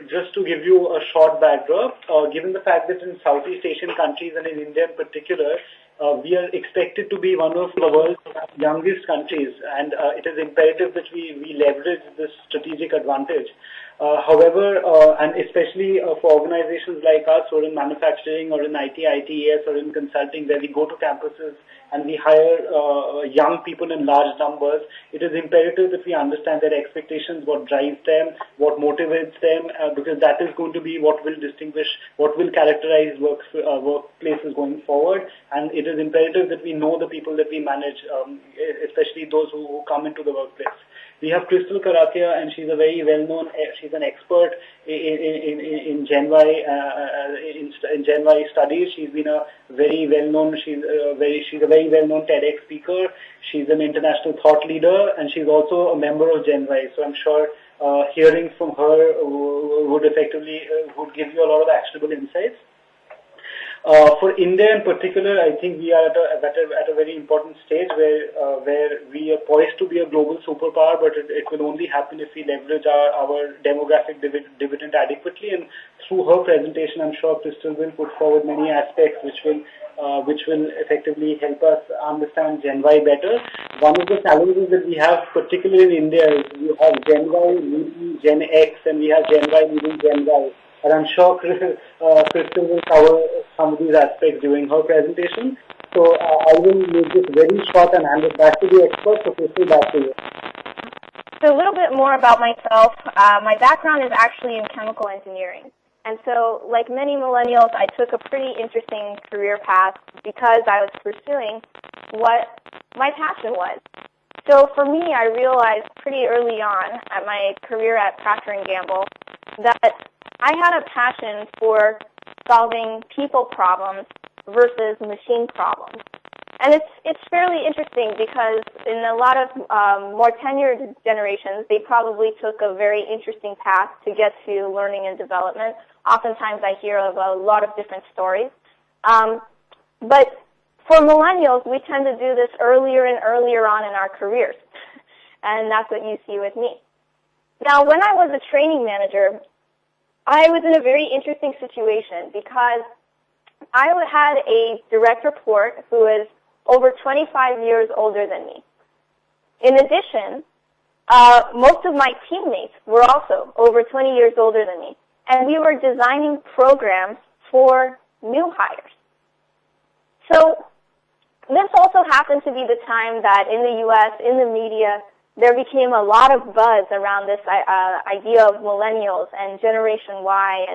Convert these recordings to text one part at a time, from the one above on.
just to give you a short backdrop, given the fact that in Southeast Asian countries and in India in particular, we are expected to be one of the world's youngest countries, and it is imperative that we leverage this strategic advantage. However, and especially for organizations like us who are in manufacturing or in IT, ITES or in consulting, where we go to campuses and we hire young people in large numbers, it is imperative that we understand their expectations, what drives them, what motivates them, because that is going to be what will distinguish, what will characterize workplaces going forward. And it is imperative that we know the people that we manage, especially those who come into the workplace. We have Crystal Kadakia, and she's a very well-known. She's an expert in Gen Y in Gen Y studies. She's been a very well-known. She's a very well-known TEDx speaker. She's an international thought leader, and she's also a member of Gen Y. So I'm sure hearing from her would give you a lot of actionable insights. For India in particular, I think we are at a very important stage where we are poised to be a global superpower, but it will only happen if we leverage our demographic dividend adequately. And through her presentation, I'm sure Crystal will put forward many aspects which will effectively help us understand Gen Y better. One of the challenges that we have, particularly in India, is we have Gen Y leading Gen X, and we have Gen Y leading Gen Y. And I'm sure Crystal will cover some of these aspects during her presentation. So I will make this very short and hand it back to the expert. So Crystal, back to you. So a little bit more about myself. My background is actually in chemical engineering. And so, like many millennials, I took a pretty interesting career path because I was pursuing what my passion was. So for me, I realized pretty early on at my career at Procter & Gamble that I had a passion for solving people problems versus machine problems. And it's fairly interesting because in a lot of more tenured generations, they probably took a very interesting path to get to learning and development. Oftentimes I hear of a lot of different stories. But for millennials, we tend to do this earlier and earlier on in our careers. And that's what you see with me. Now, when I was a training manager, I was in a very interesting situation because I had a direct report who was over 25 years older than me. In addition, most of my teammates were also over 20 years older than me, and we were designing programs for new hires. So this also happened to be the time that in the U.S., in the media, there became a lot of buzz around this idea of millennials and Generation Y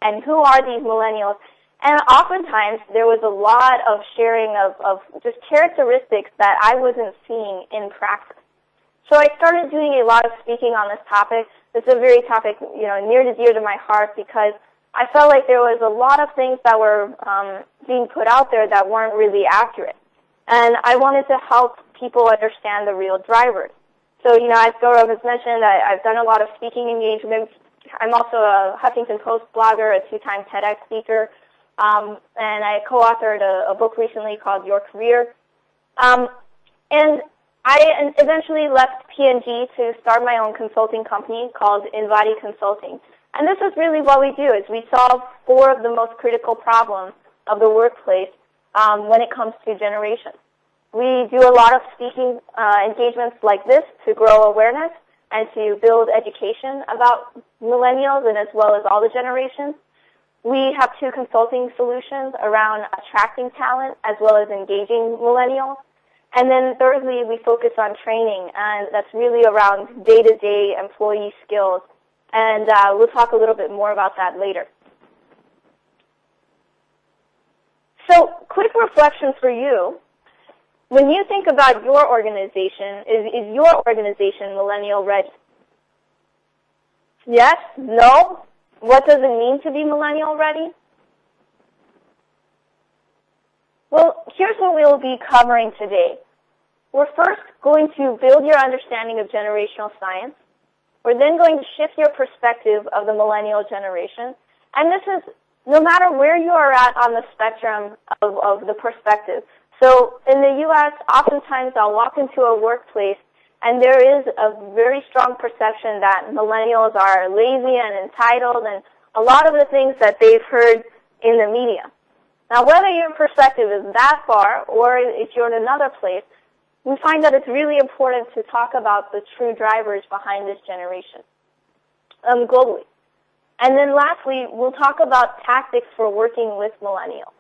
and who are these millennials. And oftentimes there was a lot of sharing of just characteristics that I wasn't seeing in practice. So I started doing a lot of speaking on this topic. This is a very topic, near and dear to my heart because I felt like there was a lot of things that were being put out there that weren't really accurate. And I wanted to help people understand the real drivers. So, as Gaurav has mentioned, I've done a lot of speaking engagements. I'm also a Huffington Post blogger, a 2-time TEDx speaker, and I co-authored a book recently called Your Career. And I eventually left P&G to start my own consulting company called Invadi Consulting. And this is really what we do, is we solve 4 of the most critical problems of the workplace when it comes to generations. We do a lot of speaking engagements like this to grow awareness and to build education about millennials and as well as all the generations. We have 2 consulting solutions around attracting talent as well as engaging millennials. And then thirdly, we focus on training, and that's really around day-to-day employee skills. And we'll talk a little bit more about that later. So quick reflection for you. When you think about your organization, is your organization millennial ready? Yes? No? What does it mean to be millennial ready? Well, here's what we'll be covering today. We're first going to build your understanding of generational science. We're then going to shift your perspective of the millennial generation. And this is no matter where you are at on the spectrum of the perspective. So in the U.S., oftentimes I'll walk into a workplace And there is a very strong perception that millennials are lazy and entitled and a lot of the things that they've heard in the media. Now, whether your perspective is that far or if you're in another place, we find that it's really important to talk about the true drivers behind this generation globally. And then lastly, we'll talk about tactics for working with millennials.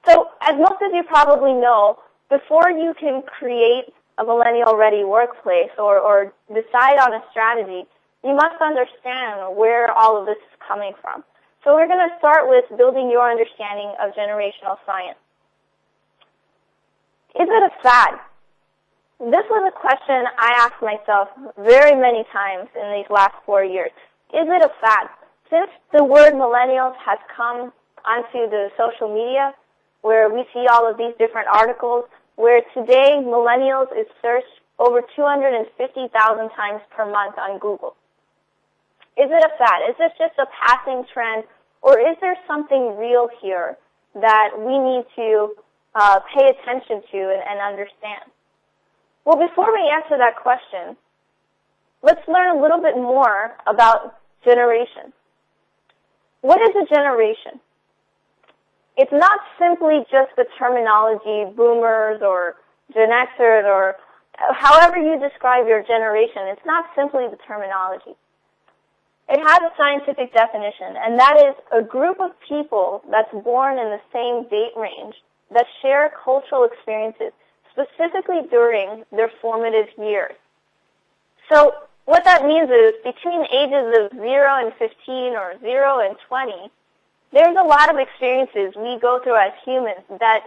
So, as most of you probably know, before you can create a millennial-ready workplace or decide on a strategy, you must understand where all of this is coming from. So we're going to start with building your understanding of generational science. Is it a fad? This was a question I asked myself very many times in these last 4 years. Is it a fad? Since the word millennials has come onto the social media, where we see all of these different articles, where today millennials is searched over 250,000 times per month on Google. Is it a fad? Is this just a passing trend, or is there something real here that we need to pay attention to and understand? Well, before we answer that question, let's learn a little bit more about generation. What is a generation? It's not simply just the terminology boomers or Gen Xers or however you describe your generation. It's not simply the terminology. It has a scientific definition, and that is a group of people that's born in the same date range that share cultural experiences, specifically during their formative years. So what that means is between ages of 0 and 15 or 0 and 20, there's a lot of experiences we go through as humans that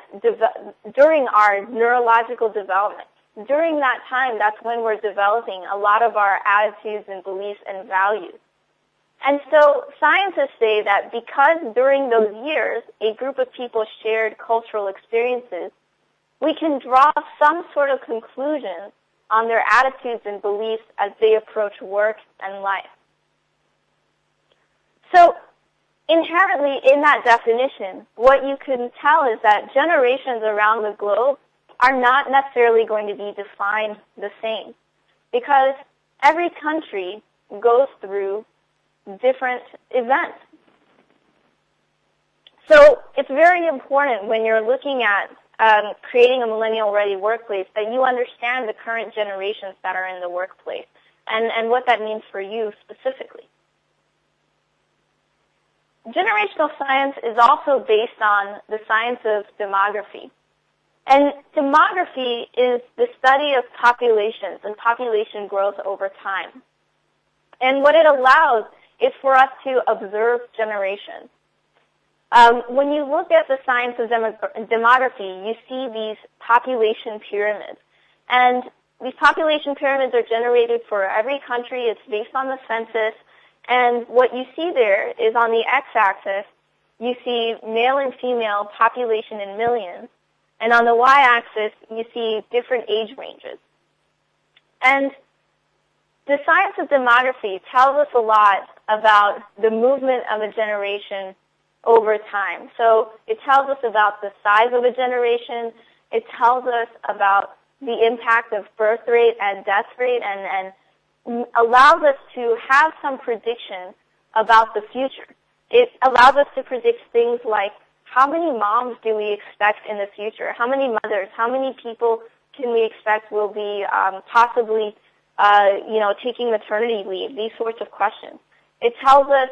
during our neurological development. During that time, that's when we're developing a lot of our attitudes and beliefs and values. And so scientists say that because during those years a group of people shared cultural experiences, we can draw some sort of conclusion on their attitudes and beliefs as they approach work and life. So inherently in that definition, what you can tell is that generations around the globe are not necessarily going to be defined the same, because every country goes through different events. So it's very important when you're looking at creating a millennial-ready workplace that you understand the current generations that are in the workplace and what that means for you specifically. Generational science is also based on the science of demography. And demography is the study of populations and population growth over time. And what it allows is for us to observe generations. When you look at the science of demography, you see these population pyramids. And these population pyramids are generated for every country. It's based on the census. And what you see there is on the x-axis, you see male and female population in millions. And on the y-axis, you see different age ranges. And the science of demography tells us a lot about the movement of a generation over time. So it tells us about the size of a generation. It tells us about the impact of birth rate and death rate and allows us to have some prediction about the future. It allows us to predict things like how many moms do we expect in the future? How many mothers? How many people can we expect will be possibly taking maternity leave? These sorts of questions. It tells us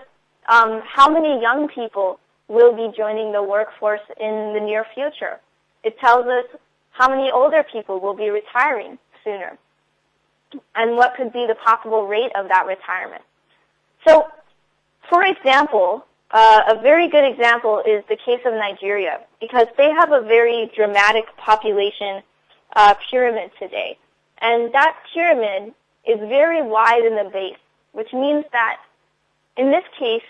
how many young people will be joining the workforce in the near future. It tells us how many older people will be retiring sooner and what could be the possible rate of that retirement. So, for example, a very good example is the case of Nigeria, because they have a very dramatic population pyramid today. And that pyramid is very wide in the base, which means that in this case,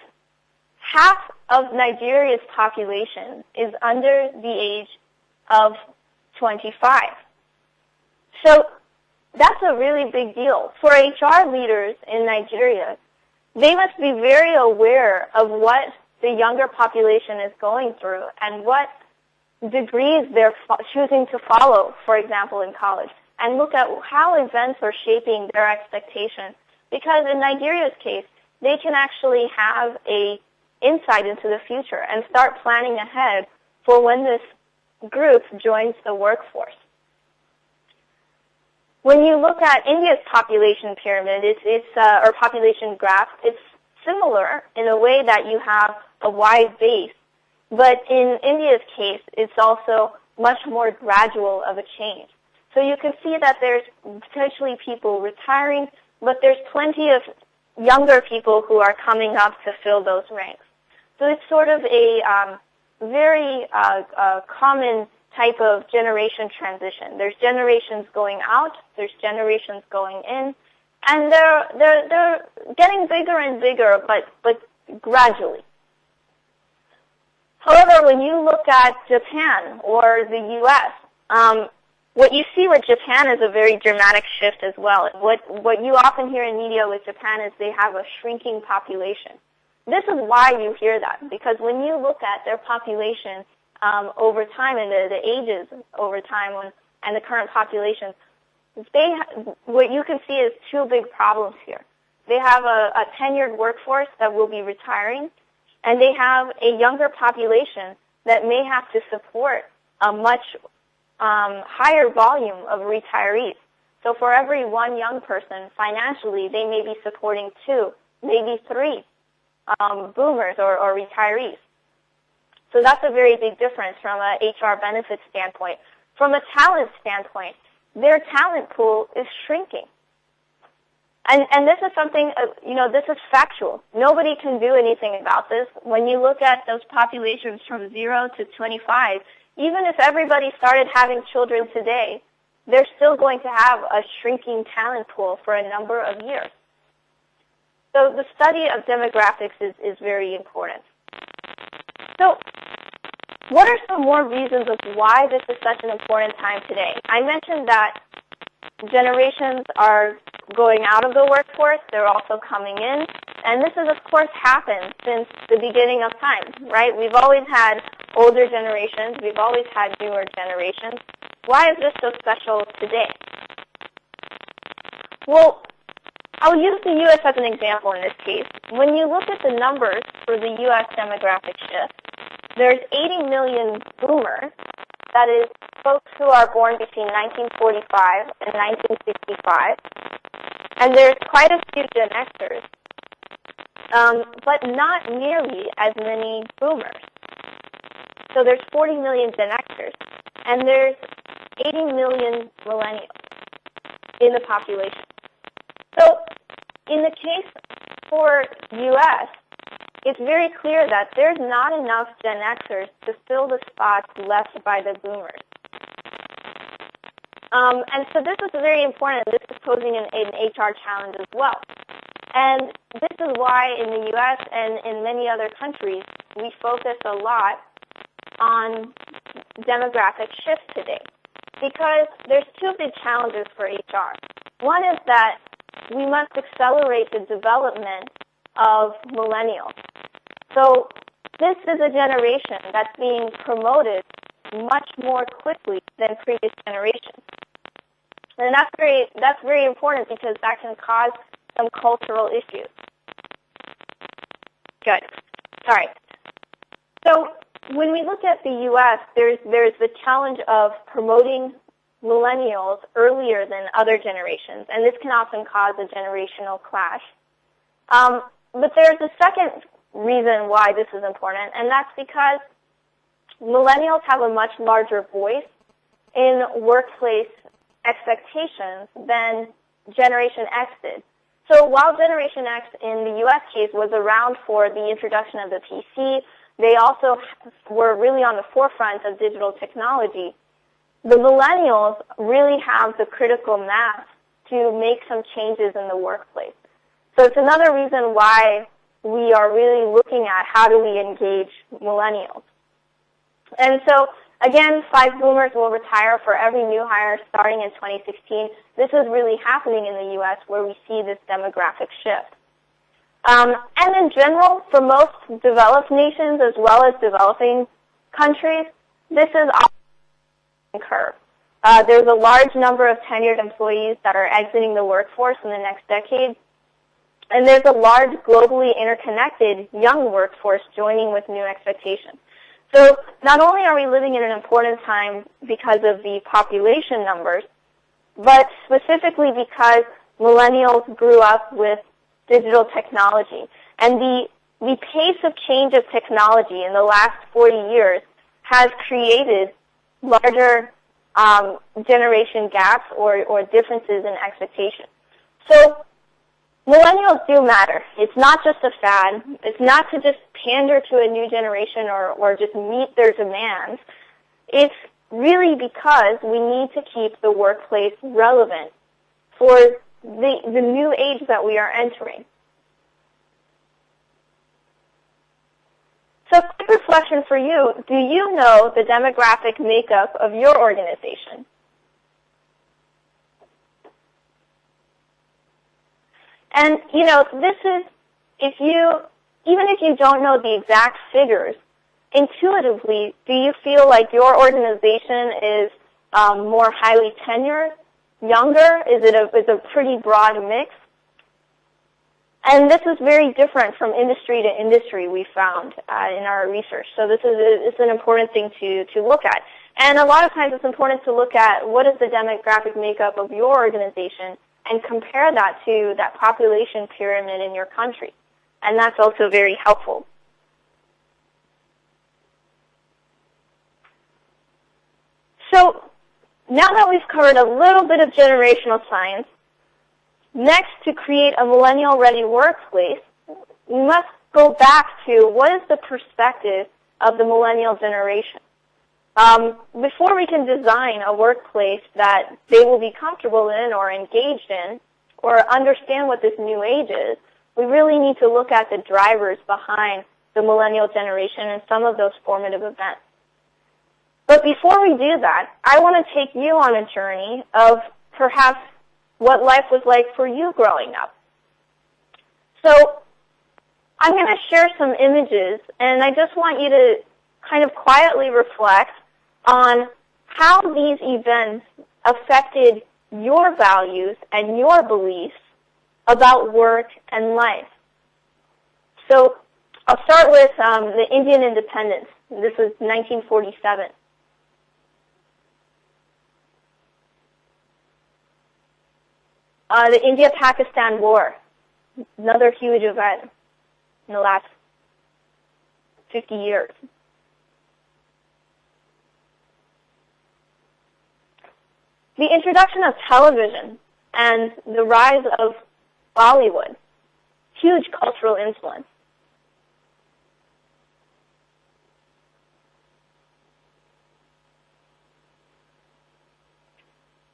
half of Nigeria's population is under the age of 25. So that's a really big deal. For HR leaders in Nigeria, they must be very aware of what the younger population is going through and what degrees they're choosing to follow, for example, in college. and look at how events are shaping their expectations. Because in Nigeria's case, they can actually have a insight into the future and start planning ahead for when this group joins the workforce. When you look at India's population pyramid, or population graph, it's similar in a way that you have a wide base. But in India's case, it's also much more gradual of a change. So you can see that there's potentially people retiring, but there's plenty of younger people who are coming up to fill those ranks. So it's sort of a very common type of generation transition. There's generations going out, there's generations going in, and they're getting bigger and bigger, but gradually. However, when you look at Japan or the U.S., what you see with Japan is a very dramatic shift as well. What you often hear in media with Japan is they have a shrinking population. This is why you hear that, because when you look at their population over time and the ages over time and the current population, what you can see is two big problems here. They have a tenured workforce that will be retiring, and they have a younger population that may have to support a much higher volume of retirees. So for every one young person, financially, they may be supporting 2, maybe 3 boomers or retirees. So that's a very big difference from an HR benefits standpoint. From a talent standpoint, their talent pool is shrinking. And this is something, this is factual. Nobody can do anything about this. When you look at those populations from 0 to 25, even if everybody started having children today, they're still going to have a shrinking talent pool for a number of years. So the study of demographics is very important. So what are some more reasons of why this is such an important time today? I mentioned that generations are going out of the workforce. They're also coming in. And this has, of course, happened since the beginning of time, right? We've always had older generations. We've always had newer generations. Why is this so special today? Well, I'll use the U.S. as an example in this case. When you look at the numbers for the U.S. demographic shift, there's 80 million boomers, that is, folks who are born between 1945 and 1965, and there's quite a few Gen Xers, but not nearly as many boomers. So there's 40 million Gen Xers, and there's 80 million millennials in the population. So in the case for U.S., it's very clear that there's not enough Gen Xers to fill the spots left by the boomers. And so this is very important. This is posing an HR challenge as well. And this is why in the U.S. and in many other countries, we focus a lot on demographic shift today. Because there's two big challenges for HR. One is that we must accelerate the development of millennials. So this is a generation that's being promoted much more quickly than previous generations. And that's very important because that can cause some cultural issues. Good. All right. So when we look at the U.S., there's the challenge of promoting millennials earlier than other generations, and this can often cause a generational clash. But there's a second reason why this is important, and that's because millennials have a much larger voice in workplace expectations than Generation X did. So while Generation X in the U.S. case was around for the introduction of the PC, they also were really on the forefront of digital technology. The millennials really have the critical mass to make some changes in the workplace. So it's another reason why we are really looking at how do we engage millennials. And so, again, 5 boomers will retire for every new hire starting in 2016. This is really happening in the U.S. where we see this demographic shift. And in general, for most developed nations as well as developing countries, this is a curve. There's a large number of tenured employees that are exiting the workforce in the next decade. And there's a large, globally interconnected young workforce joining with new expectations. So not only are we living in an important time because of the population numbers, but specifically because millennials grew up with digital technology. And the pace of change of technology in the last 40 years has created larger generation gaps or differences in expectations. So millennials do matter. It's not just a fad. It's not to just pander to a new generation or just meet their demands. It's really because we need to keep the workplace relevant for the new age that we are entering. So quick reflection for you. Do you know the demographic makeup of your organization? And, you know, this is, even if you don't know the exact figures, intuitively, do you feel like your organization is more highly tenured, younger? Is it a pretty broad mix? And this is very different from industry to industry, we found in our research. So it's an important thing to look at. And a lot of times it's important to look at what is the demographic makeup of your organization and compare that to that population pyramid in your country. And that's also very helpful. So now that we've covered a little bit of generational science, next, to create a millennial-ready workplace, we must go back to what is the perspective of the millennial generation. Before we can design a workplace that they will be comfortable in or engaged in or understand what this new age is, we really need to look at the drivers behind the millennial generation and some of those formative events. But before we do that, I want to take you on a journey of perhaps what life was like for you growing up. So I'm going to share some images, and I just want you to kind of quietly reflect on how these events affected your values and your beliefs about work and life. So I'll start with the Indian independence. This was 1947. The India-Pakistan War, another huge event in the last 50 years. The introduction of television and the rise of Bollywood, huge cultural influence.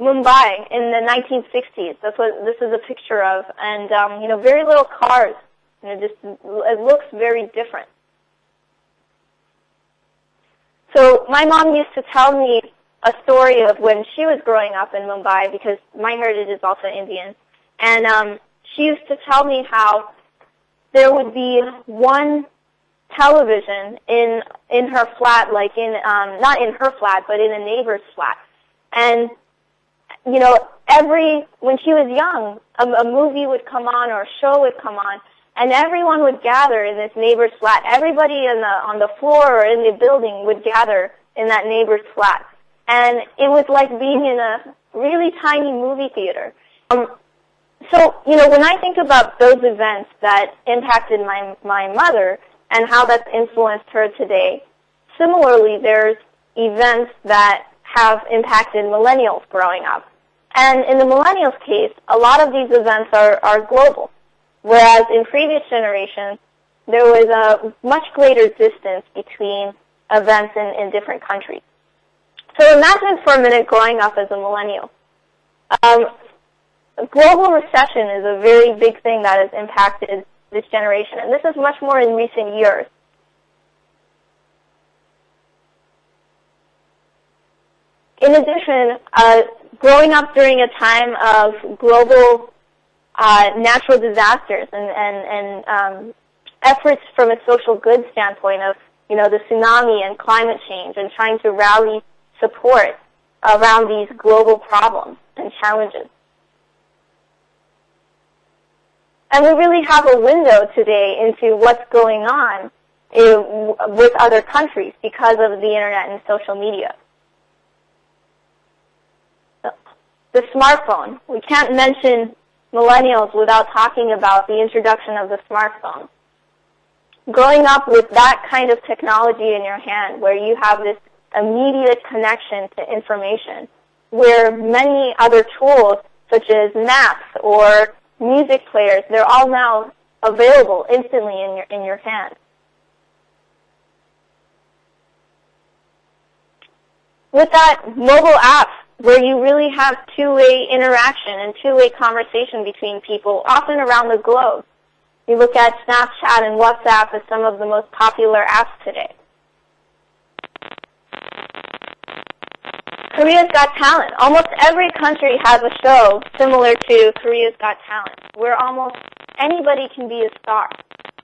Mumbai in the 1960s. That's what this is a picture of, and very little cars. It looks very different. So my mom used to tell me a story of when she was growing up in Mumbai, because my heritage is also Indian, and she used to tell me how there would be one television in her flat, like not in her flat, but in a neighbor's flat, and when she was young, a movie would come on or a show would come on, and everyone would gather in this neighbor's flat. Everybody on the floor or in the building would gather in that neighbor's flat. And it was like being in a really tiny movie theater. So, when I think about those events that impacted my mother and how that's influenced her today, similarly, there's events that have impacted millennials growing up. And in the millennials case, a lot of these events are global, whereas in previous generations, there was a much greater distance between events in different countries. So imagine for a minute growing up as a millennial. Global recession is a very big thing that has impacted this generation, and this is much more in recent years. In addition, growing up during a time of global natural disasters and efforts from a social good standpoint of, the tsunami and climate change and trying to rally support around these global problems and challenges. And we really have a window today into what's going on with other countries because of the internet and social media. The smartphone. We can't mention millennials without talking about the introduction of the smartphone. Growing up with that kind of technology in your hand, where you have this immediate connection to information, where many other tools, such as maps or music players, they're all now available instantly in your hand. With that, mobile apps, where you really have two-way interaction and two-way conversation between people, often around the globe. You look at Snapchat and WhatsApp as some of the most popular apps today. Korea's Got Talent. Almost every country has a show similar to Korea's Got Talent, where almost anybody can be a star,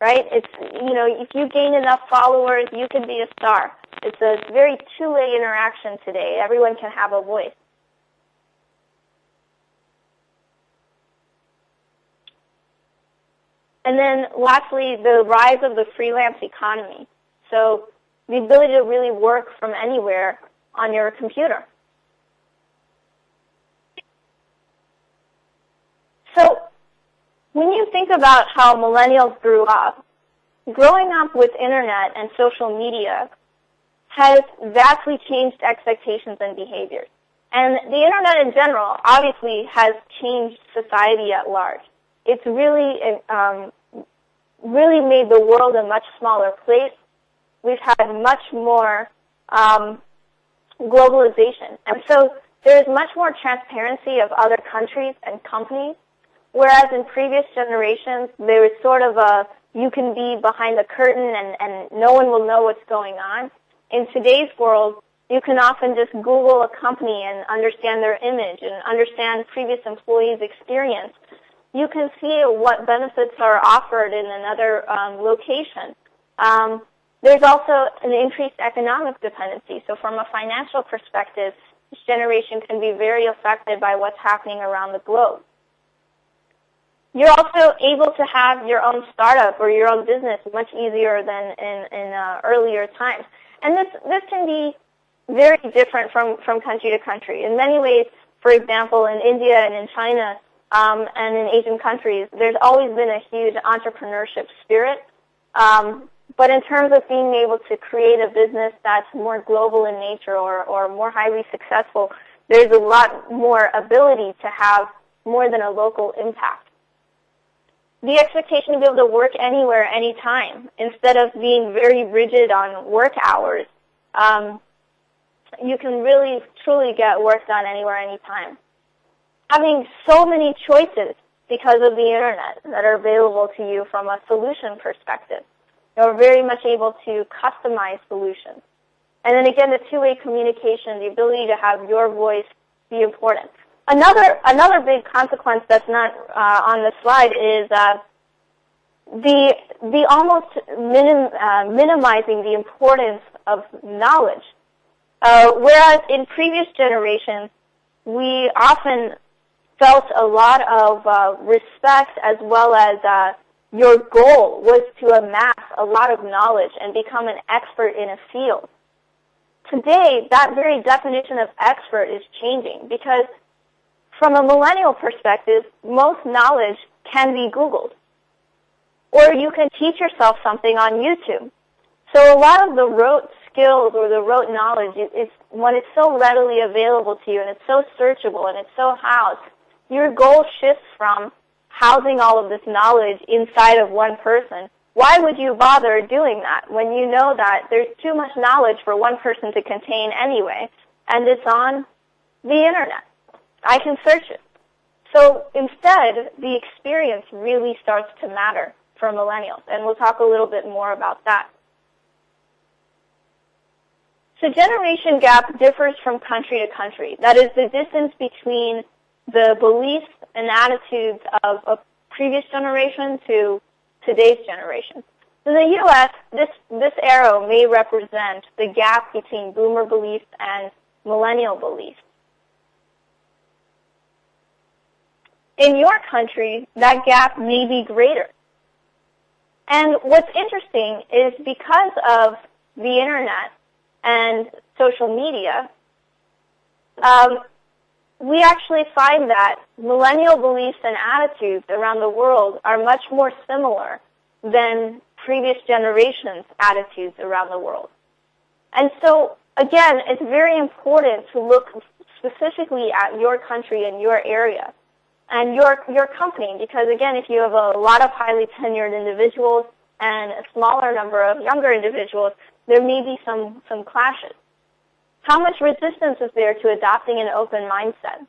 right? It's, if you gain enough followers, you can be a star. It's a very two-way interaction today. Everyone can have a voice. And then lastly, the rise of the freelance economy. So the ability to really work from anywhere on your computer. So when you think about how millennials grew up, growing up with internet and social media has vastly changed expectations and behaviors. And the internet in general obviously has changed society at large. It's really made the world a much smaller place. We've had much more globalization. And so there's much more transparency of other countries and companies, whereas in previous generations, there was sort of you can be behind the curtain and no one will know what's going on. In today's world, you can often just Google a company and understand their image and understand previous employees' experience. You can see what benefits are offered in another location. There's also an increased economic dependency. So from a financial perspective, this generation can be very affected by what's happening around the globe. You're also able to have your own startup or your own business much easier than in earlier times. And this can be very different from country to country. In many ways, for example, in India and in China, and in Asian countries, there's always been a huge entrepreneurship spirit. But in terms of being able to create a business that's more global in nature or more highly successful, there's a lot more ability to have more than a local impact. The expectation to be able to work anywhere, anytime, instead of being very rigid on work hours, you can really, truly get work done anywhere, anytime. Having so many choices because of the internet that are available to you from a solution perspective. You're very much able to customize solutions. And then again, the two-way communication, the ability to have your voice be important. Another big consequence that's not on the slide is the almost minimizing the importance of knowledge. Whereas in previous generations, we often felt a lot of respect, as well as your goal was to amass a lot of knowledge and become an expert in a field. Today, that very definition of expert is changing because from a millennial perspective, most knowledge can be Googled. Or you can teach yourself something on YouTube. So a lot of the rote skills or the rote knowledge, when it's so readily available to you and it's so searchable and it's so housed, your goal shifts from housing all of this knowledge inside of one person. Why would you bother doing that when you know that there's too much knowledge for one person to contain anyway, and it's on the internet? I can search it. So instead, the experience really starts to matter for millennials, and we'll talk a little bit more about that. So generation gap differs from country to country. That is the distance between the beliefs and attitudes of a previous generation to today's generation. In the U.S., this arrow may represent the gap between boomer beliefs and millennial beliefs. in your country, that gap may be greater. And what's interesting is because of the internet and social media, we actually find that millennial beliefs and attitudes around the world are much more similar than previous generations' attitudes around the world. And so, again, it's very important to look specifically at your country and your area and your company, because, again, if you have a lot of highly tenured individuals and a smaller number of younger individuals, there may be some clashes. How much resistance is there to adopting an open mindset?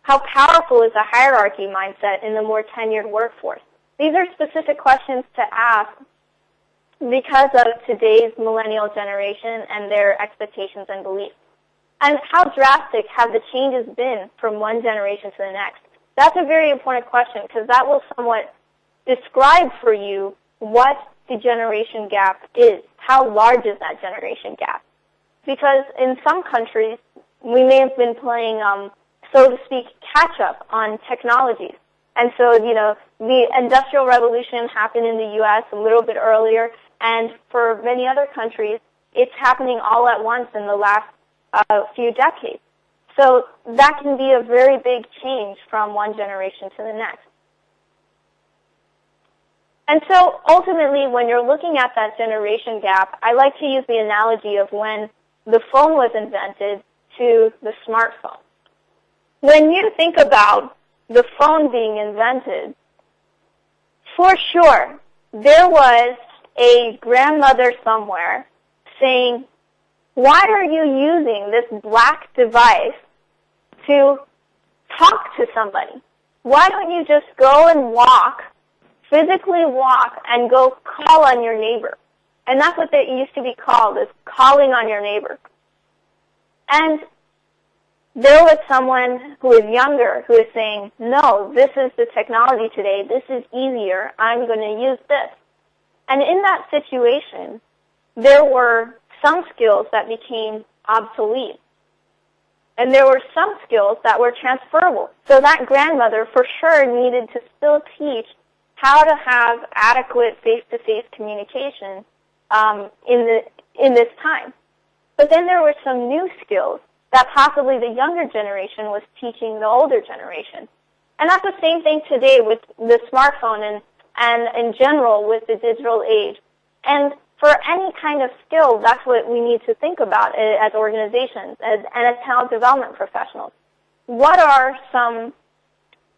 How powerful is a hierarchy mindset in the more tenured workforce? These are specific questions to ask because of today's millennial generation and their expectations and beliefs. And how drastic have the changes been from one generation to the next? That's a very important question because that will somewhat describe for you what the generation gap is. How large is that generation gap? Because in some countries, we may have been playing, so to speak, catch-up on technologies. And so, the Industrial Revolution happened in the U.S. a little bit earlier, and for many other countries, it's happening all at once in the last few decades. So that can be a very big change from one generation to the next. And so ultimately, when you're looking at that generation gap, I like to use the analogy of when the phone was invented to the smartphone. When you think about the phone being invented, for sure, there was a grandmother somewhere saying, why are you using this black device to talk to somebody? Why don't you just go and walk, physically walk, and go call on your neighbor? And that's what it used to be called, is calling on your neighbor. And there was someone who was younger who was saying, no, this is the technology today. This is easier. I'm going to use this. And in that situation, there were some skills that became obsolete. And there were some skills that were transferable. So that grandmother for sure needed to still teach how to have adequate face-to-face communication in this time. But then there were some new skills that possibly the younger generation was teaching the older generation. And that's the same thing today with the smartphone and in general with the digital age. And for any kind of skill, that's what we need to think about as organizations and as talent development professionals. What are some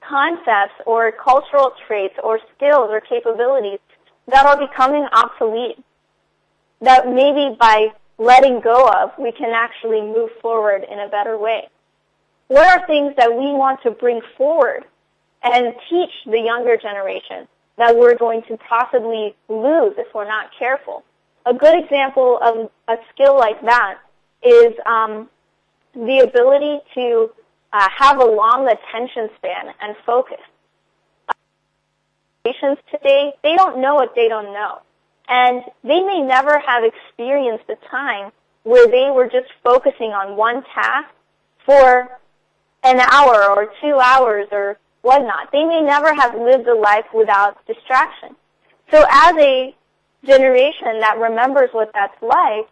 concepts or cultural traits or skills or capabilities that are becoming obsolete that maybe by letting go of, we can actually move forward in a better way? What are things that we want to bring forward and teach the younger generation that we're going to possibly lose if we're not careful? A good example of a skill like that is the ability to have a long attention span and focus. Patients today, they don't know what they don't know. And they may never have experienced a time where they were just focusing on one task for an hour or 2 hours or whatnot. They may never have lived a life without distraction. So as a generation that remembers what that's like,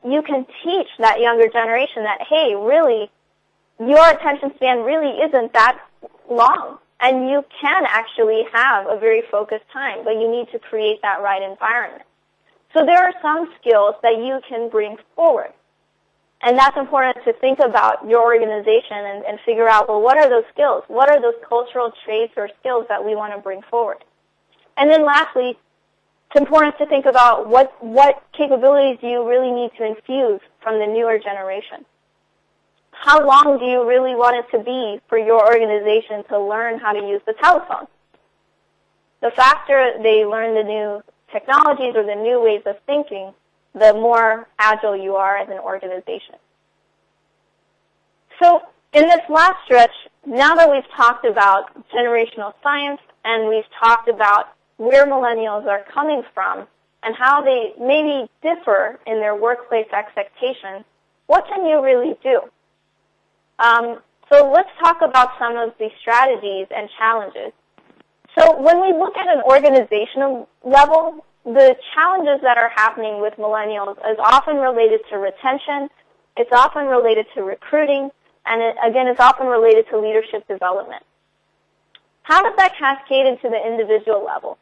you can teach that younger generation that, hey, really, your attention span really isn't that long. And you can actually have a very focused time, but you need to create that right environment. So there are some skills that you can bring forward. And that's important to think about your organization and figure out, well, what are those skills? What are those cultural traits or skills that we want to bring forward? And then lastly, it's important to think about what capabilities do you really need to infuse from the newer generation. How long do you really want it to be for your organization to learn how to use the telephone? The faster they learn the new technologies or the new ways of thinking, the more agile you are as an organization. So in this last stretch, now that we've talked about generational science and we've talked about where millennials are coming from and how they maybe differ in their workplace expectations, what can you really do? So let's talk about some of the strategies and challenges. So when we look at an organizational level, the challenges that are happening with millennials is often related to retention, it's often related to recruiting, and again, it's often related to leadership development. How does that cascade into the individual level?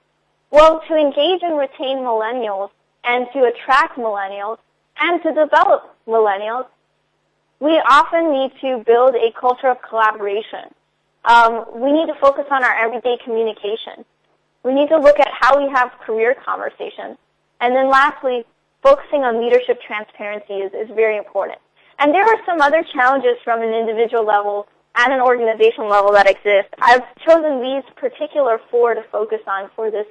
Well, to engage and retain millennials and to attract millennials and to develop millennials, we often need to build a culture of collaboration. We need to focus on our everyday communication. We need to look at how we have career conversations. And then lastly, focusing on leadership transparency is very important. And there are some other challenges from an individual level and an organizational level that exist. I've chosen these particular 4 to focus on for this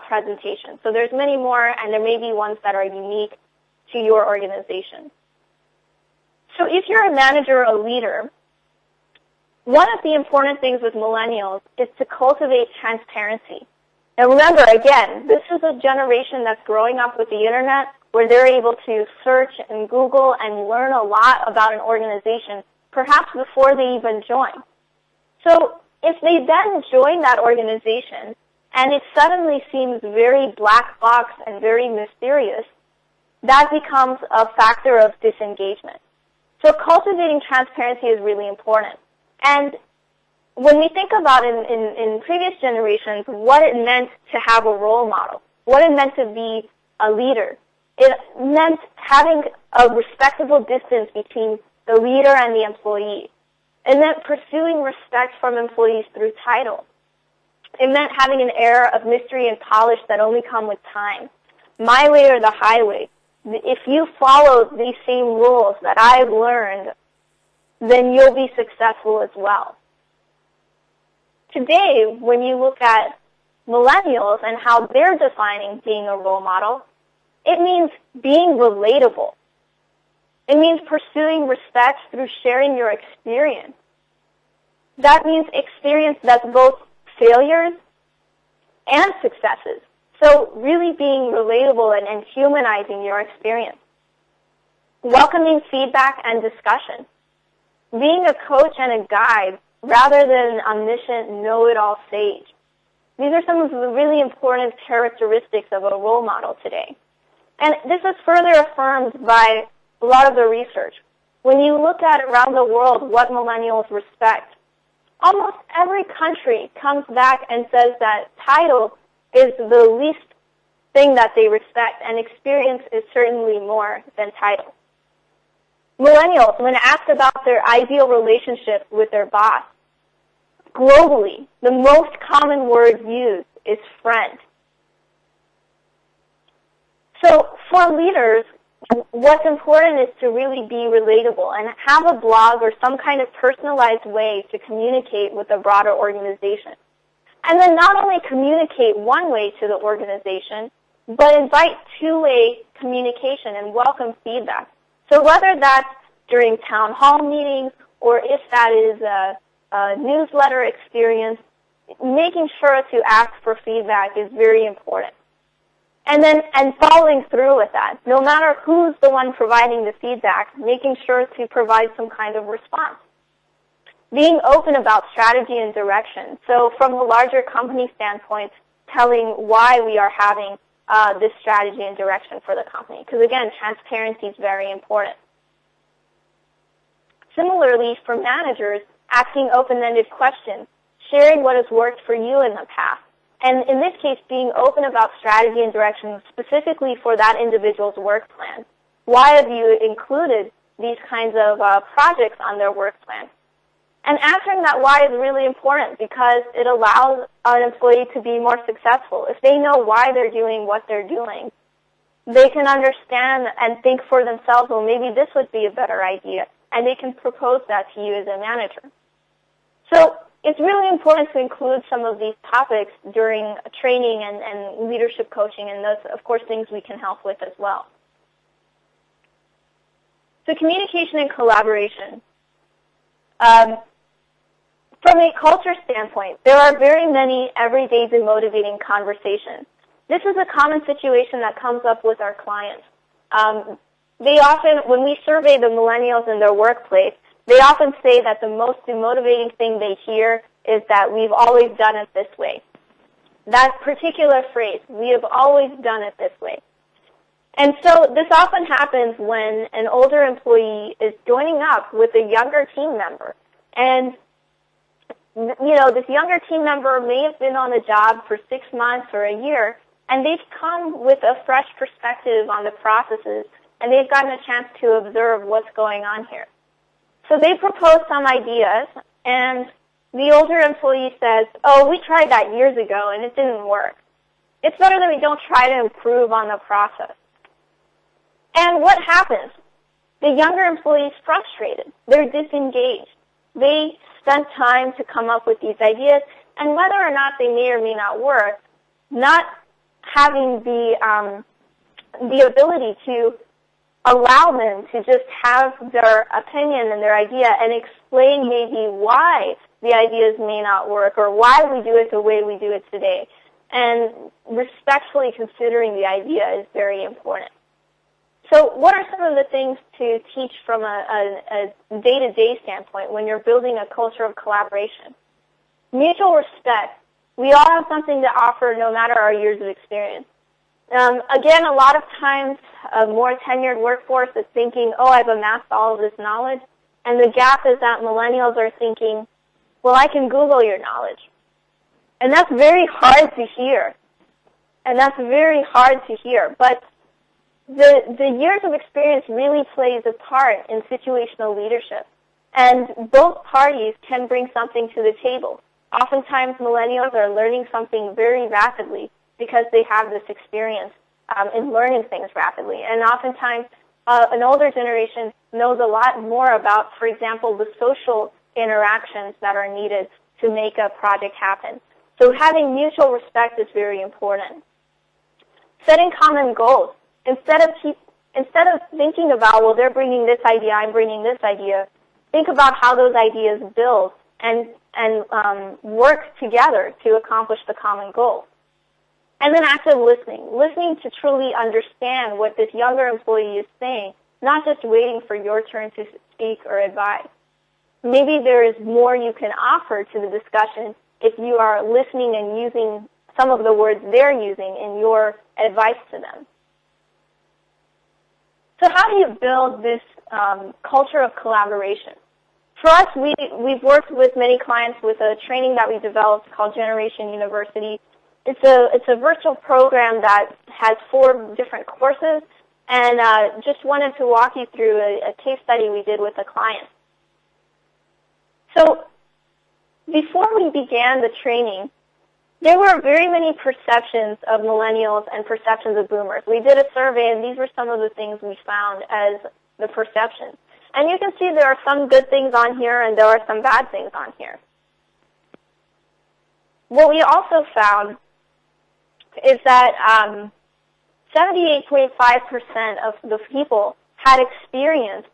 presentation. So there's many more, and there may be ones that are unique to your organization. So if you're a manager or a leader, one of the important things with millennials is to cultivate transparency. Now remember, again, this is a generation that's growing up with the internet where they're able to search and Google and learn a lot about an organization, perhaps before they even join. So if they then join that organization and it suddenly seems very black box and very mysterious, that becomes a factor of disengagement. So cultivating transparency is really important. And when we think about in previous generations what it meant to have a role model, what it meant to be a leader, it meant having a respectable distance between the leader and the employee. It meant pursuing respect from employees through title. It meant having an air of mystery and polish that only come with time. My way or the highway. If you follow these same rules that I've learned, then you'll be successful as well. Today, when you look at millennials and how they're defining being a role model, it means being relatable. It means pursuing respect through sharing your experience. That means experience that's both failures and successes. So really being relatable and humanizing your experience. Welcoming feedback and discussion. Being a coach and a guide rather than an omniscient know-it-all sage. These are some of the really important characteristics of a role model today. And this is further affirmed by a lot of the research. When you look at around the world what millennials respect, almost every country comes back and says that title is the least thing that they respect, and experience is certainly more than title. Millennials, when asked about their ideal relationship with their boss, globally, the most common word used is friend. So for leaders, what's important is to really be relatable and have a blog or some kind of personalized way to communicate with a broader organization. And then not only communicate one way to the organization, but invite two-way communication and welcome feedback. So whether that's during town hall meetings or if that is a newsletter experience, making sure to ask for feedback is very important. And following through with that, no matter who's the one providing the feedback, making sure to provide some kind of response. Being open about strategy and direction. So from a larger company standpoint, telling why we are having this strategy and direction for the company. Because again, transparency is very important. Similarly, for managers, asking open-ended questions, sharing what has worked for you in the past. And in this case, being open about strategy and direction specifically for that individual's work plan. Why have you included these kinds of projects on their work plan? And answering that why is really important because it allows an employee to be more successful. If they know why they're doing what they're doing, they can understand and think for themselves, well, maybe this would be a better idea, and they can propose that to you as a manager. So it's really important to include some of these topics during training and leadership coaching, and those, of course, things we can help with as well. So communication and collaboration. From a culture standpoint, there are very many everyday demotivating conversations. This is a common situation that comes up with our clients. They often, when we survey the millennials in their workplace, They often say that the most demotivating thing they hear is that we've always done it this way. That particular phrase, we have always done it this way. And so this often happens when an older employee is joining up with a younger team member. And, this younger team member may have been on the job for 6 months or a year, and they've come with a fresh perspective on the processes, and they've gotten a chance to observe what's going on here. So they propose some ideas, and the older employee says, oh, we tried that years ago, and it didn't work. It's better that we don't try to improve on the process. And what happens? The younger employee is frustrated. They're disengaged. They spent time to come up with these ideas, and whether or not they may or may not work, not having the ability to allow them to just have their opinion and their idea and explain maybe why the ideas may not work or why we do it the way we do it today. And respectfully considering the idea is very important. So what are some of the things to teach from a day-to-day standpoint when you're building a culture of collaboration? Mutual respect. We all have something to offer no matter our years of experience. Again, a lot of times a more tenured workforce is thinking, oh, I've amassed all of this knowledge. And the gap is that millennials are thinking, well, I can Google your knowledge. And that's very hard to hear. But the years of experience really plays a part in situational leadership. And both parties can bring something to the table. Oftentimes, millennials are learning something very rapidly because they have this experience in learning things rapidly. And oftentimes, an older generation knows a lot more about, for example, the social interactions that are needed to make a project happen. So having mutual respect is very important. Setting common goals. Instead of thinking about, well, they're bringing this idea, I'm bringing this idea, think about how those ideas build and work together to accomplish the common goal. And then active listening to truly understand what this younger employee is saying, not just waiting for your turn to speak or advise. Maybe there is more you can offer to the discussion if you are listening and using some of the words they're using in your advice to them. So how do you build this culture of collaboration? For us, we've worked with many clients with a training that we developed called Generation University. It's a virtual program that has 4 different courses, and just wanted to walk you through a case study we did with a client. So before we began the training, there were very many perceptions of millennials and perceptions of boomers. We did a survey, and these were some of the things we found as the perceptions. And you can see there are some good things on here, and there are some bad things on here. What we also found is that 78.5% of the people had experienced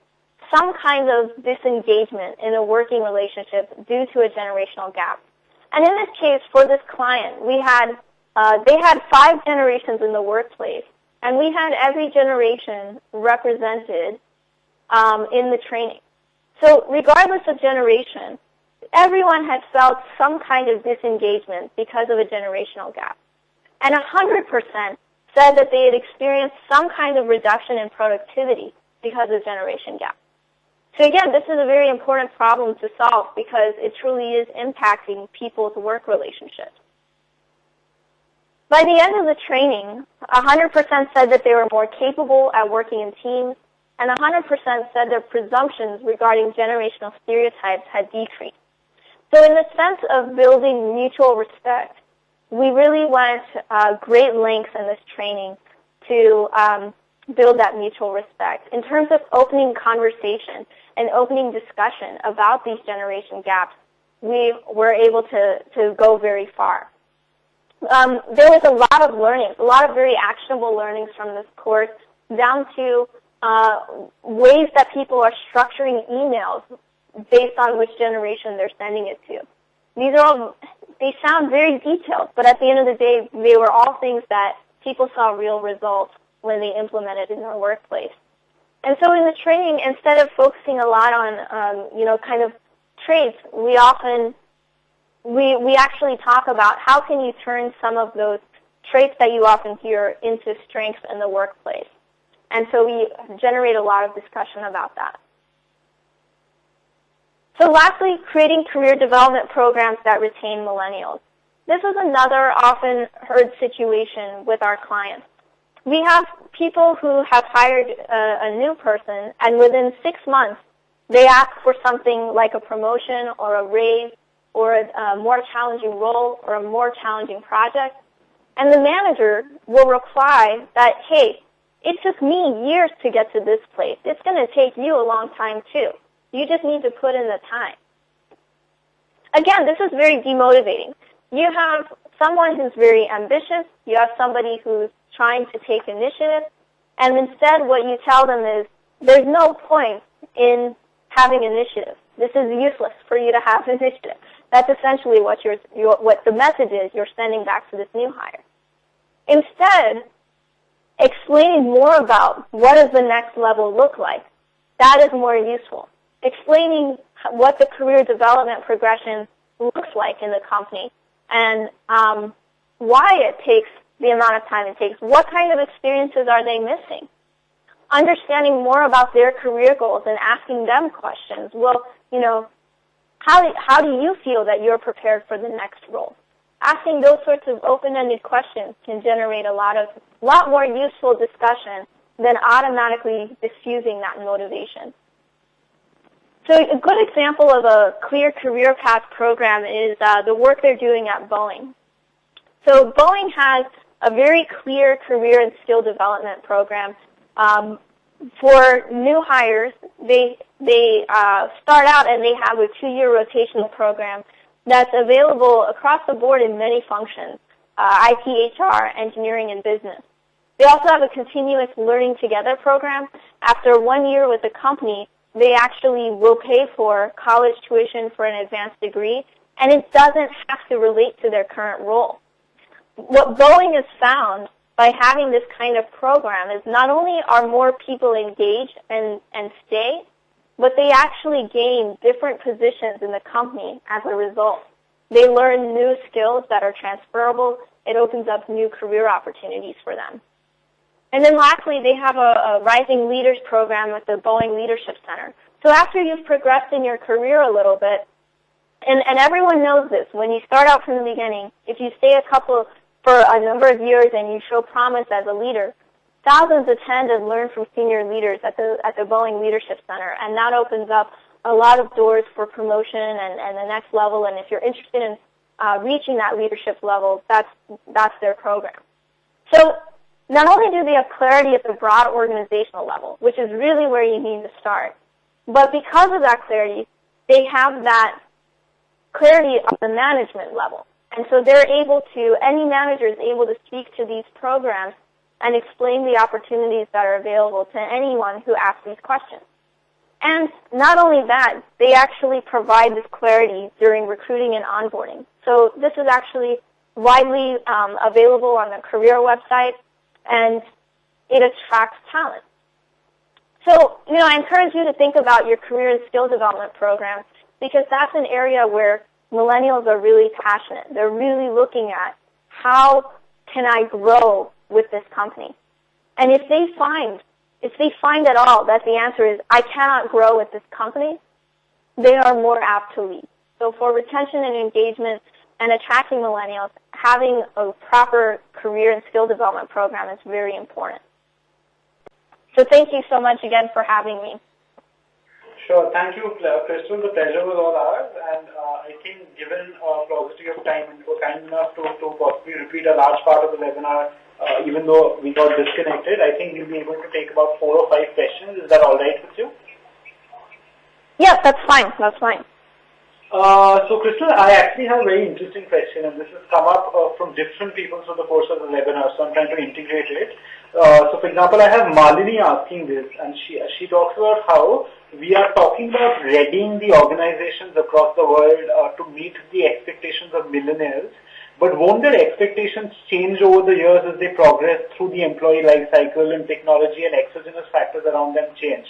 some kind of disengagement in a working relationship due to a generational gap. And in this case, for this client, they had 5 generations in the workplace, and we had every generation represented in the training. So regardless of generation, everyone had felt some kind of disengagement because of a generational gap. And 100% said that they had experienced some kind of reduction in productivity because of generation gap. So again, this is a very important problem to solve because it truly is impacting people's work relationships. By the end of the training, 100% said that they were more capable at working in teams, and 100% said their presumptions regarding generational stereotypes had decreased. So in the sense of building mutual respect, we really went great lengths in this training to build that mutual respect. In terms of opening conversation and opening discussion about these generation gaps, we were able to go very far. There was a lot of learning, a lot of very actionable learnings from this course, down to ways that people are structuring emails based on which generation they're sending it to. They sound very detailed, but at the end of the day, they were all things that people saw real results when they implemented in their workplace. And so in the training, instead of focusing a lot on, kind of traits, we actually talk about how can you turn some of those traits that you often hear into strengths in the workplace. And so we generate a lot of discussion about that. So lastly, creating career development programs that retain millennials. This is another often heard situation with our clients. We have people who have hired a new person, and within 6 months, they ask for something like a promotion or a raise or a more challenging role or a more challenging project. And the manager will reply that, hey, it took me years to get to this place. It's going to take you a long time, too. You just need to put in the time. Again, this is very demotivating. You have someone who's very ambitious. You have somebody who's trying to take initiative. And instead, what you tell them is, there's no point in having initiative. This is useless for you to have initiative. That's essentially what the message is you're sending back to this new hire. Instead, explaining more about what does the next level look like, that is more useful. Explaining what the career development progression looks like in the company and why it takes the amount of time it takes. What kind of experiences are they missing? Understanding more about their career goals and asking them questions. Well, how do you feel that you're prepared for the next role? Asking those sorts of open-ended questions can generate a lot more useful discussion than automatically diffusing that motivation. So a good example of a clear career path program is the work they're doing at BOEING. So BOEING has a very clear career and skill development program. For new hires, they start out and they have a 2-year rotational program that's available across the board in many functions, IT, HR, engineering, and business. They also have a continuous learning together program. After 1 year with the company, they actually will pay for college tuition for an advanced degree, and it doesn't have to relate to their current role. What BOEING has found by having this kind of program is not only are more people engaged and stay, but they actually gain different positions in the company as a result. They learn new skills that are transferable. It opens up new career opportunities for them. And then lastly, they have a Rising Leaders program with the BOEING Leadership Center. So after you've progressed in your career a little bit, and everyone knows this, when you start out from the beginning, if you stay for a number of years and you show promise as a leader, thousands attend and learn from senior leaders at the BOEING Leadership Center, and that opens up a lot of doors for promotion and the next level. And if you're interested in reaching that leadership level, that's their program. So not only do they have clarity at the broad organizational level, which is really where you need to start, but because of that clarity, they have that clarity on the management level. And so any manager is able to speak to these programs and explain the opportunities that are available to anyone who asks these questions. And not only that, they actually provide this clarity during recruiting and onboarding. So this is actually widely available on the career website, and it attracts talent. So, I encourage you to think about your career and skill development programs, because that's an area where millennials are really passionate. They're really looking at how can I grow with this company. And if they find at all that the answer is I cannot grow with this company, they are more apt to leave. So for retention and engagement and attracting millennials, having a proper career and skill development program is very important. So thank you so much again for having me. Sure. Thank you, Crystal. The pleasure was all ours. And I think given paucity of time, you were kind enough to possibly repeat a large part of the webinar, even though we got disconnected. I think we'll be able to take about 4 or 5 questions. Is that all right with you? Yes, that's fine. That's fine. So, Crystal, I actually have a very interesting question, and this has come up from different people through the course of the webinar, so I'm trying to integrate it. So, for example, I have Malini asking this, and she talks about how we are talking about readying the organizations across the world to meet the expectations of millennials, But won't their expectations change over the years as they progress through the employee life cycle and technology and exogenous factors around them change?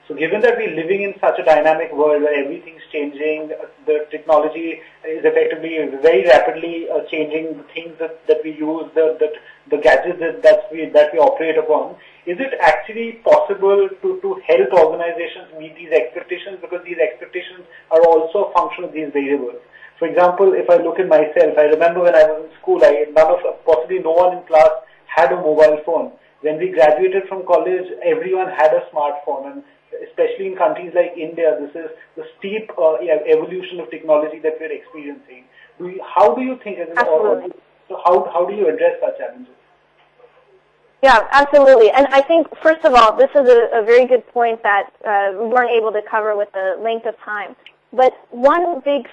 So given that we're living in such a dynamic world where everything's changing, the technology is effectively very rapidly changing the things that we use, the gadgets that we operate upon, is it actually possible to help organizations meet these expectations, because these expectations are also a function of these variables? For example, if I look at myself, I remember when I was in school, possibly no one in class had a mobile phone. When we graduated from college, everyone had a smartphone, and especially in countries like India, this is the steep evolution of technology that we're experiencing. How do you think, how do you address such challenges? Yeah, absolutely. And I think, first of all, this is a very good point that we weren't able to cover with the length of time. But one big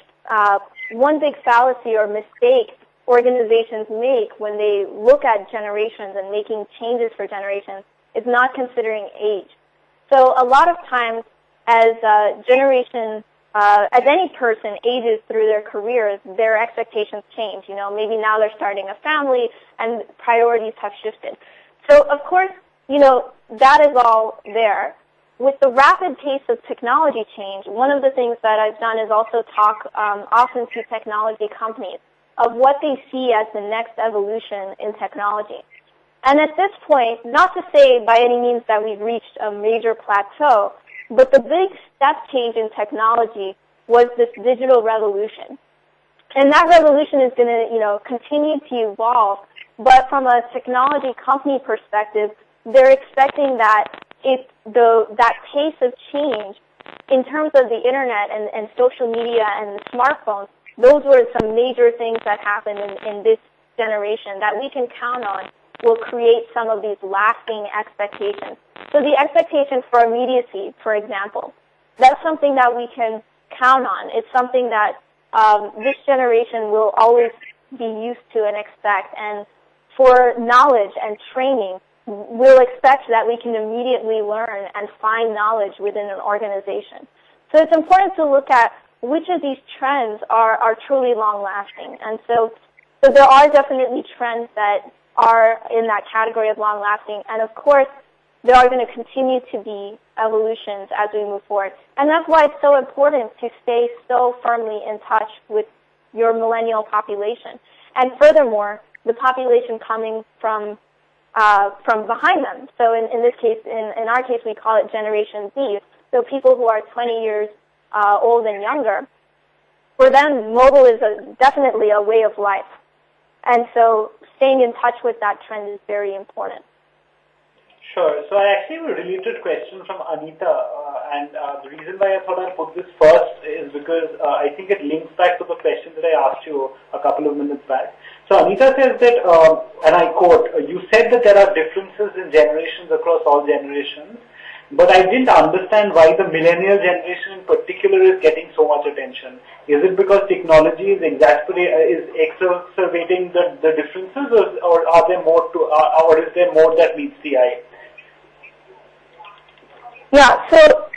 fallacy or mistake organizations make when they look at generations and making changes for generations is not considering age. So a lot of times, as as any person ages through their careers, their expectations change. You know, maybe now they're starting a family and priorities have shifted. So of course, you know, that is all there. With the rapid pace of technology change, one of the things that I've done is also talk often to technology companies of what they see as the next evolution in technology. And at this point, not to say by any means that we've reached a major plateau, but the big step change in technology was this digital revolution. And that revolution is going to, you know, continue to evolve, but from a technology company perspective, they're expecting that that pace of change in terms of the internet and social media and the smartphones, those were some major things that happened in this generation that we can count on will create some of these lasting expectations. So the expectation for immediacy, for example, that's something that we can count on. It's something that this generation will always be used to and expect. And for knowledge and training, we'll expect that we can immediately learn and find knowledge within an organization. So it's important to look at which of these trends are truly long-lasting. And so there are definitely trends that are in that category of long-lasting. And of course, there are going to continue to be evolutions as we move forward. And that's why it's so important to stay so firmly in touch with your millennial population. And furthermore, the population coming from behind them. So in this case, in our case, we call it Generation Z. So people who are 20 years old and younger. For them, mobile is definitely a way of life. And so staying in touch with that trend is very important. Sure. So I actually have a related question from Anita, and the reason why I thought I'd put this first is because I think it links back to the question that I asked you a couple of minutes back. So Anita says that, and I quote, you said that there are differences in generations across all generations, but I didn't understand why the millennial generation in particular is getting so much attention. Is it because technology is exacerbating the differences, or are there more or is there more that meets the eye? Yeah, so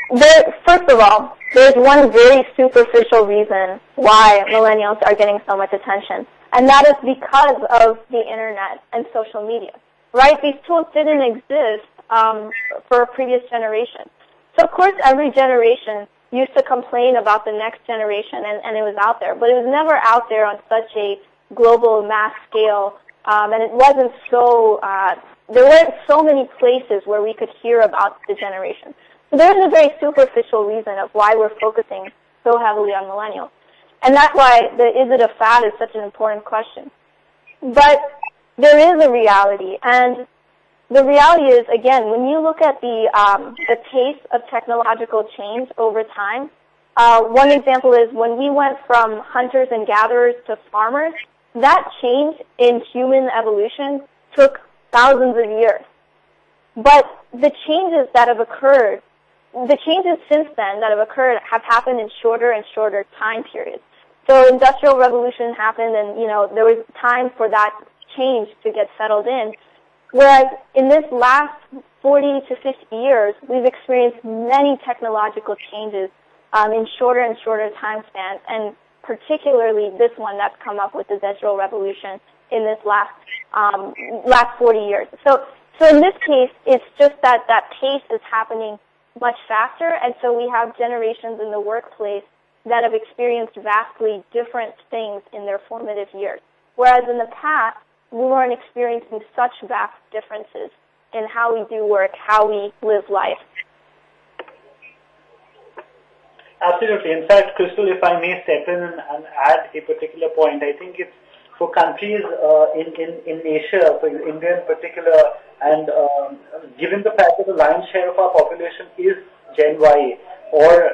first of all, there's one very superficial reason why millennials are getting so much attention, and that is because of the internet and social media, right? These tools didn't exist for a previous generation. So of course, every generation used to complain about the next generation, and it was out there, but it was never out there on such a global mass scale, and it wasn't so, there weren't so many places where we could hear about the generation. So there's a very superficial reason of why we're focusing so heavily on millennials. And that's why the is it a fad is such an important question. But there is a reality, and the reality is, again, when you look at the pace of technological change over time, one example is when we went from hunters and gatherers to farmers, that change in human evolution took thousands of years. But the changes that have occurred, the changes since then that have occurred have happened in shorter and shorter time periods. So Industrial Revolution happened, and there was time for that change to get settled in. Whereas in this last 40 to 50 years, we've experienced many technological changes in shorter and shorter time spans. And particularly this one that's come up with the digital revolution in this last 40 years. So in this case, it's just that pace is happening much faster, and so we have generations in the workplace that have experienced vastly different things in their formative years. Whereas in the past, we weren't experiencing such vast differences in how we do work, how we live life. Absolutely. In fact, Crystal, if I may step in and add a particular point, I think it's for countries in Asia, for India in particular, and given the fact that the lion's share of our population is Gen Y, or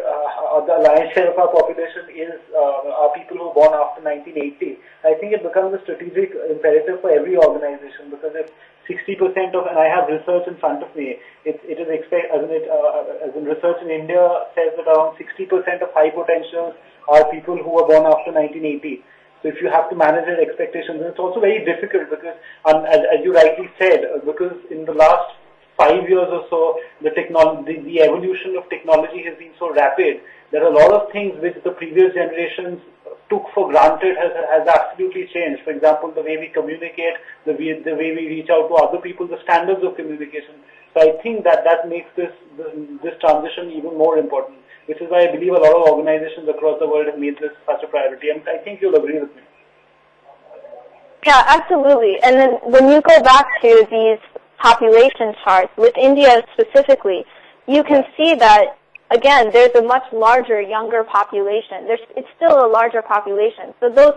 the lion's share of our population are people who were born after 1980, I think it becomes a strategic imperative for every organization, because if 60% of, and I have research in front of me, it is as in research in India says that around 60% of high potentials are people who were born after 1980. So if you have to manage their expectations, and it's also very difficult because, as you rightly said, because in the last 5 years or so, the evolution of technology has been so rapid that a lot of things which the previous generations took for granted has absolutely changed. For example, the way we communicate, the way we reach out to other people, the standards of communication. So I think that makes this transition even more important, which is why I believe a lot of organizations across the world have made this such a priority, and I think you'll agree with me. Yeah, absolutely. And then when you go back to these population charts, with India specifically, you can see that, again, there's a much larger, younger population. It's still a larger population. So those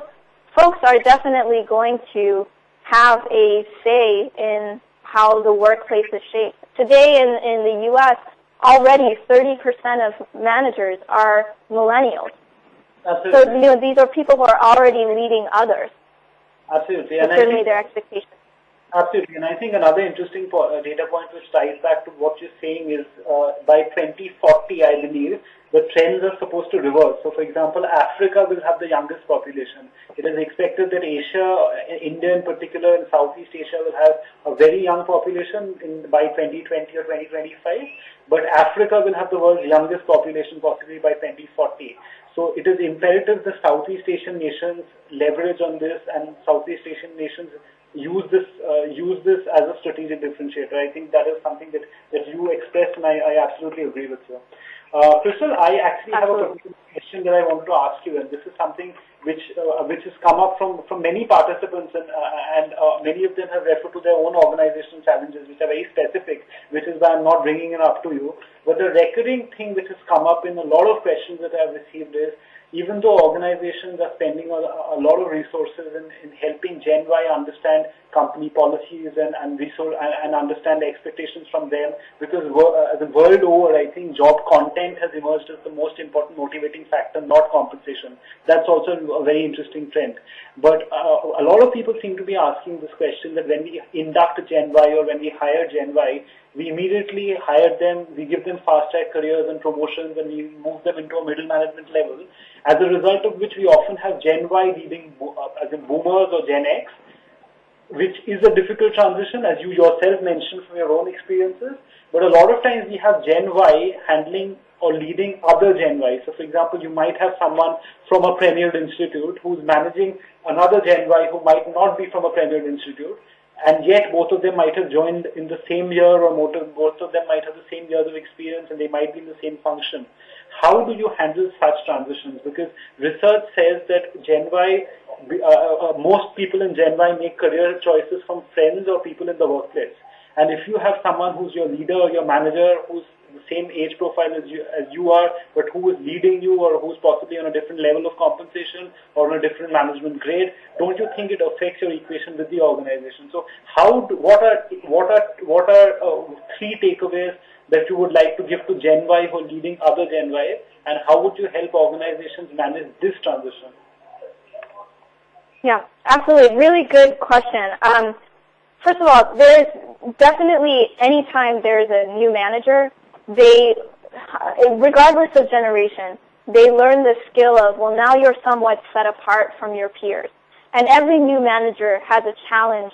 folks are definitely going to have a say in how the workplace is shaped. Today in the U.S., already 30% of managers are millennials. Absolutely. So, these are people who are already leading others. Absolutely. And certainly their expectations. Absolutely. And I think another interesting data point which ties back to what you're saying is by 2040, I believe, the trends are supposed to reverse. So, for example, Africa will have the youngest population. It is expected that Asia, India in particular, and Southeast Asia will have a very young population by 2020 or 2025. But Africa will have the world's youngest population possibly by 2040. So it is imperative the Southeast Asian nations leverage on this, and Southeast Asian nations use this as a strategic differentiator. I think that is something that you expressed, and I absolutely agree with you. Crystal, I actually have a particular question that I want to ask you, and this is something which has come up from many participants, and many of them have referred to their own organizational challenges, which are very specific, which is why I'm not bringing it up to you. But the recurring thing which has come up in a lot of questions that I've received is, even though organizations are spending a lot of resources in helping Gen Y understand company policies and understand the expectations from them, because the world over, I think job content has emerged as the most important motivating factor, not compensation. That's also a very interesting trend. But a lot of people seem to be asking this question, that when we induct Gen Y or when we hire Gen Y, we immediately hire them, we give them fast-track careers and promotions, and we move them into a middle management level, as a result of which we often have Gen Y leading, as in boomers or Gen X, which is a difficult transition, as you yourself mentioned from your own experiences. But a lot of times we have Gen Y handling or leading other Gen Y. So, for example, you might have someone from a premiered institute who's managing another Gen Y who might not be from a premiered institute, and yet both of them might have joined in the same year, or both of them might have the same years of experience, and they might be in the same function. How do you handle such transitions? Because research says that Gen Y, most people in Gen Y make career choices from friends or people in the workplace. And if you have someone who's your leader or your manager who's the same age profile as you are, but who is leading you, or who's possibly on a different level of compensation or on a different management grade, don't you think it affects your equation with the organization? So, what are three takeaways that you would like to give to Gen Y who are leading other Gen Y, and how would you help organizations manage this transition? Yeah, absolutely. Really good question. First of all, there's definitely, anytime there's a new manager, regardless of generation, they learn the skill of, well, now you're somewhat set apart from your peers. And every new manager has a challenge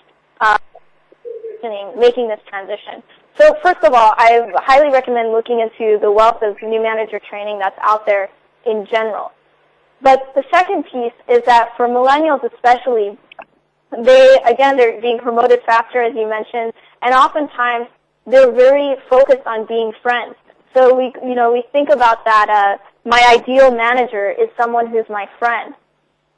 making this transition. So first of all, I highly recommend looking into the wealth of new manager training that's out there in general. But the second piece is that for millennials especially, they're being promoted faster, as you mentioned, and oftentimes they're very focused on being friends. So we think about that, my ideal manager is someone who's my friend.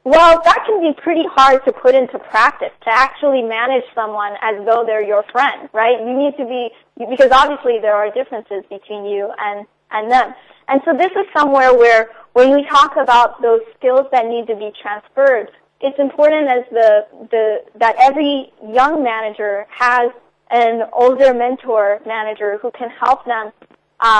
Well, that can be pretty hard to put into practice, to actually manage someone as though they're your friend, right? You need to be, because obviously there are differences between you and them. And so this is somewhere where when we talk about those skills that need to be transferred, it's important as that every young manager has an older mentor manager who can help them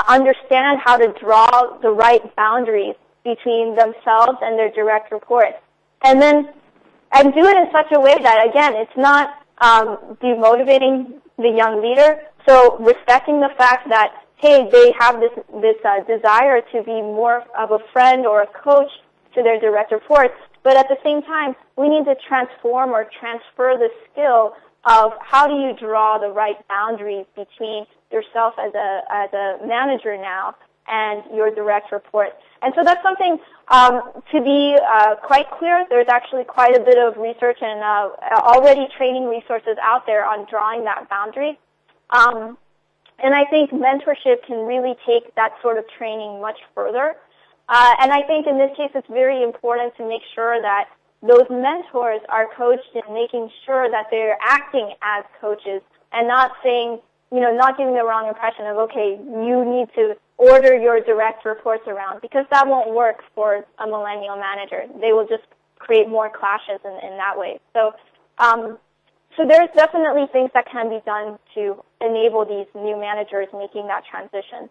understand how to draw the right boundaries between themselves and their direct reports. And do it in such a way that, again, it's not demotivating the young leader. So respecting the fact that, hey, they have this desire to be more of a friend or a coach to their direct reports, but at the same time, we need to transform or transfer the skill of how do you draw the right boundaries between yourself as a manager now and your direct report. And so that's something to be quite clear. There's actually quite a bit of research and already training resources out there on drawing that boundary. And I think mentorship can really take that sort of training much further. And I think in this case it's very important to make sure that those mentors are coached in making sure that they're acting as coaches and not saying, not giving the wrong impression of, okay, you need to order your direct reports around, because that won't work for a millennial manager. They will just create more clashes in that way. So there's definitely things that can be done to enable these new managers making that transition.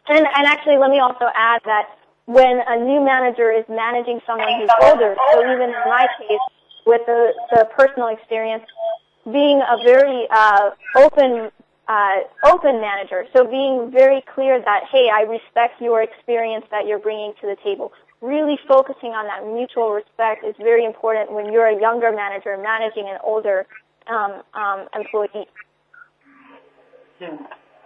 And actually, let me also add that when a new manager is managing someone who's older, so even in my case, with the personal experience, being a very open manager, so being very clear that, hey, I respect your experience that you're bringing to the table. Really focusing on that mutual respect is very important when you're a younger manager managing an older employee.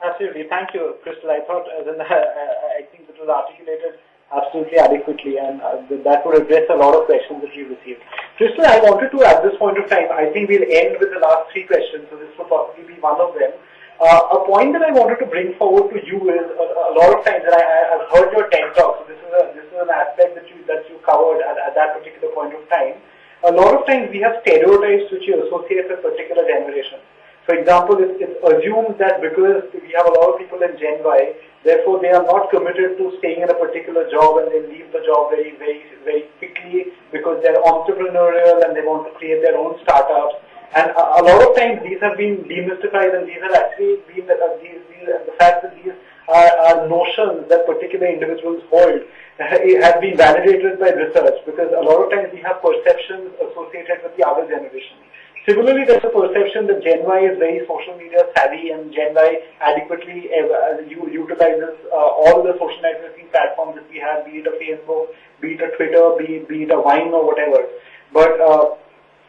Absolutely. Thank you, Crystal. I thought, I think it was articulated absolutely adequately, and that would address a lot of questions that we received. Crystal, I wanted to, at this point of time, I think we'll end with the last 3 questions, so this will possibly be one of them. A point that I wanted to bring forward to you is a lot of times, and I've heard your TED Talks, so this is an aspect that you covered at that particular point of time. A lot of times we have stereotypes which you associate with particular generations. For example, it's assumed that because we have a lot of people in Gen Y, therefore they are not committed to staying in a particular job and they leave the job very, very, very quickly because they're entrepreneurial and they want to create their own startups. And a lot of times these have been demystified, and these have actually been the fact that these are notions that particular individuals hold have been validated by research, because a lot of times we have perceptions associated with the other generation. Similarly, there's a perception that Gen Y is very social media savvy, and Gen Y adequately utilizes all the social networking platforms that we have, be it a Facebook, be it a Twitter, be it a Vine or whatever. But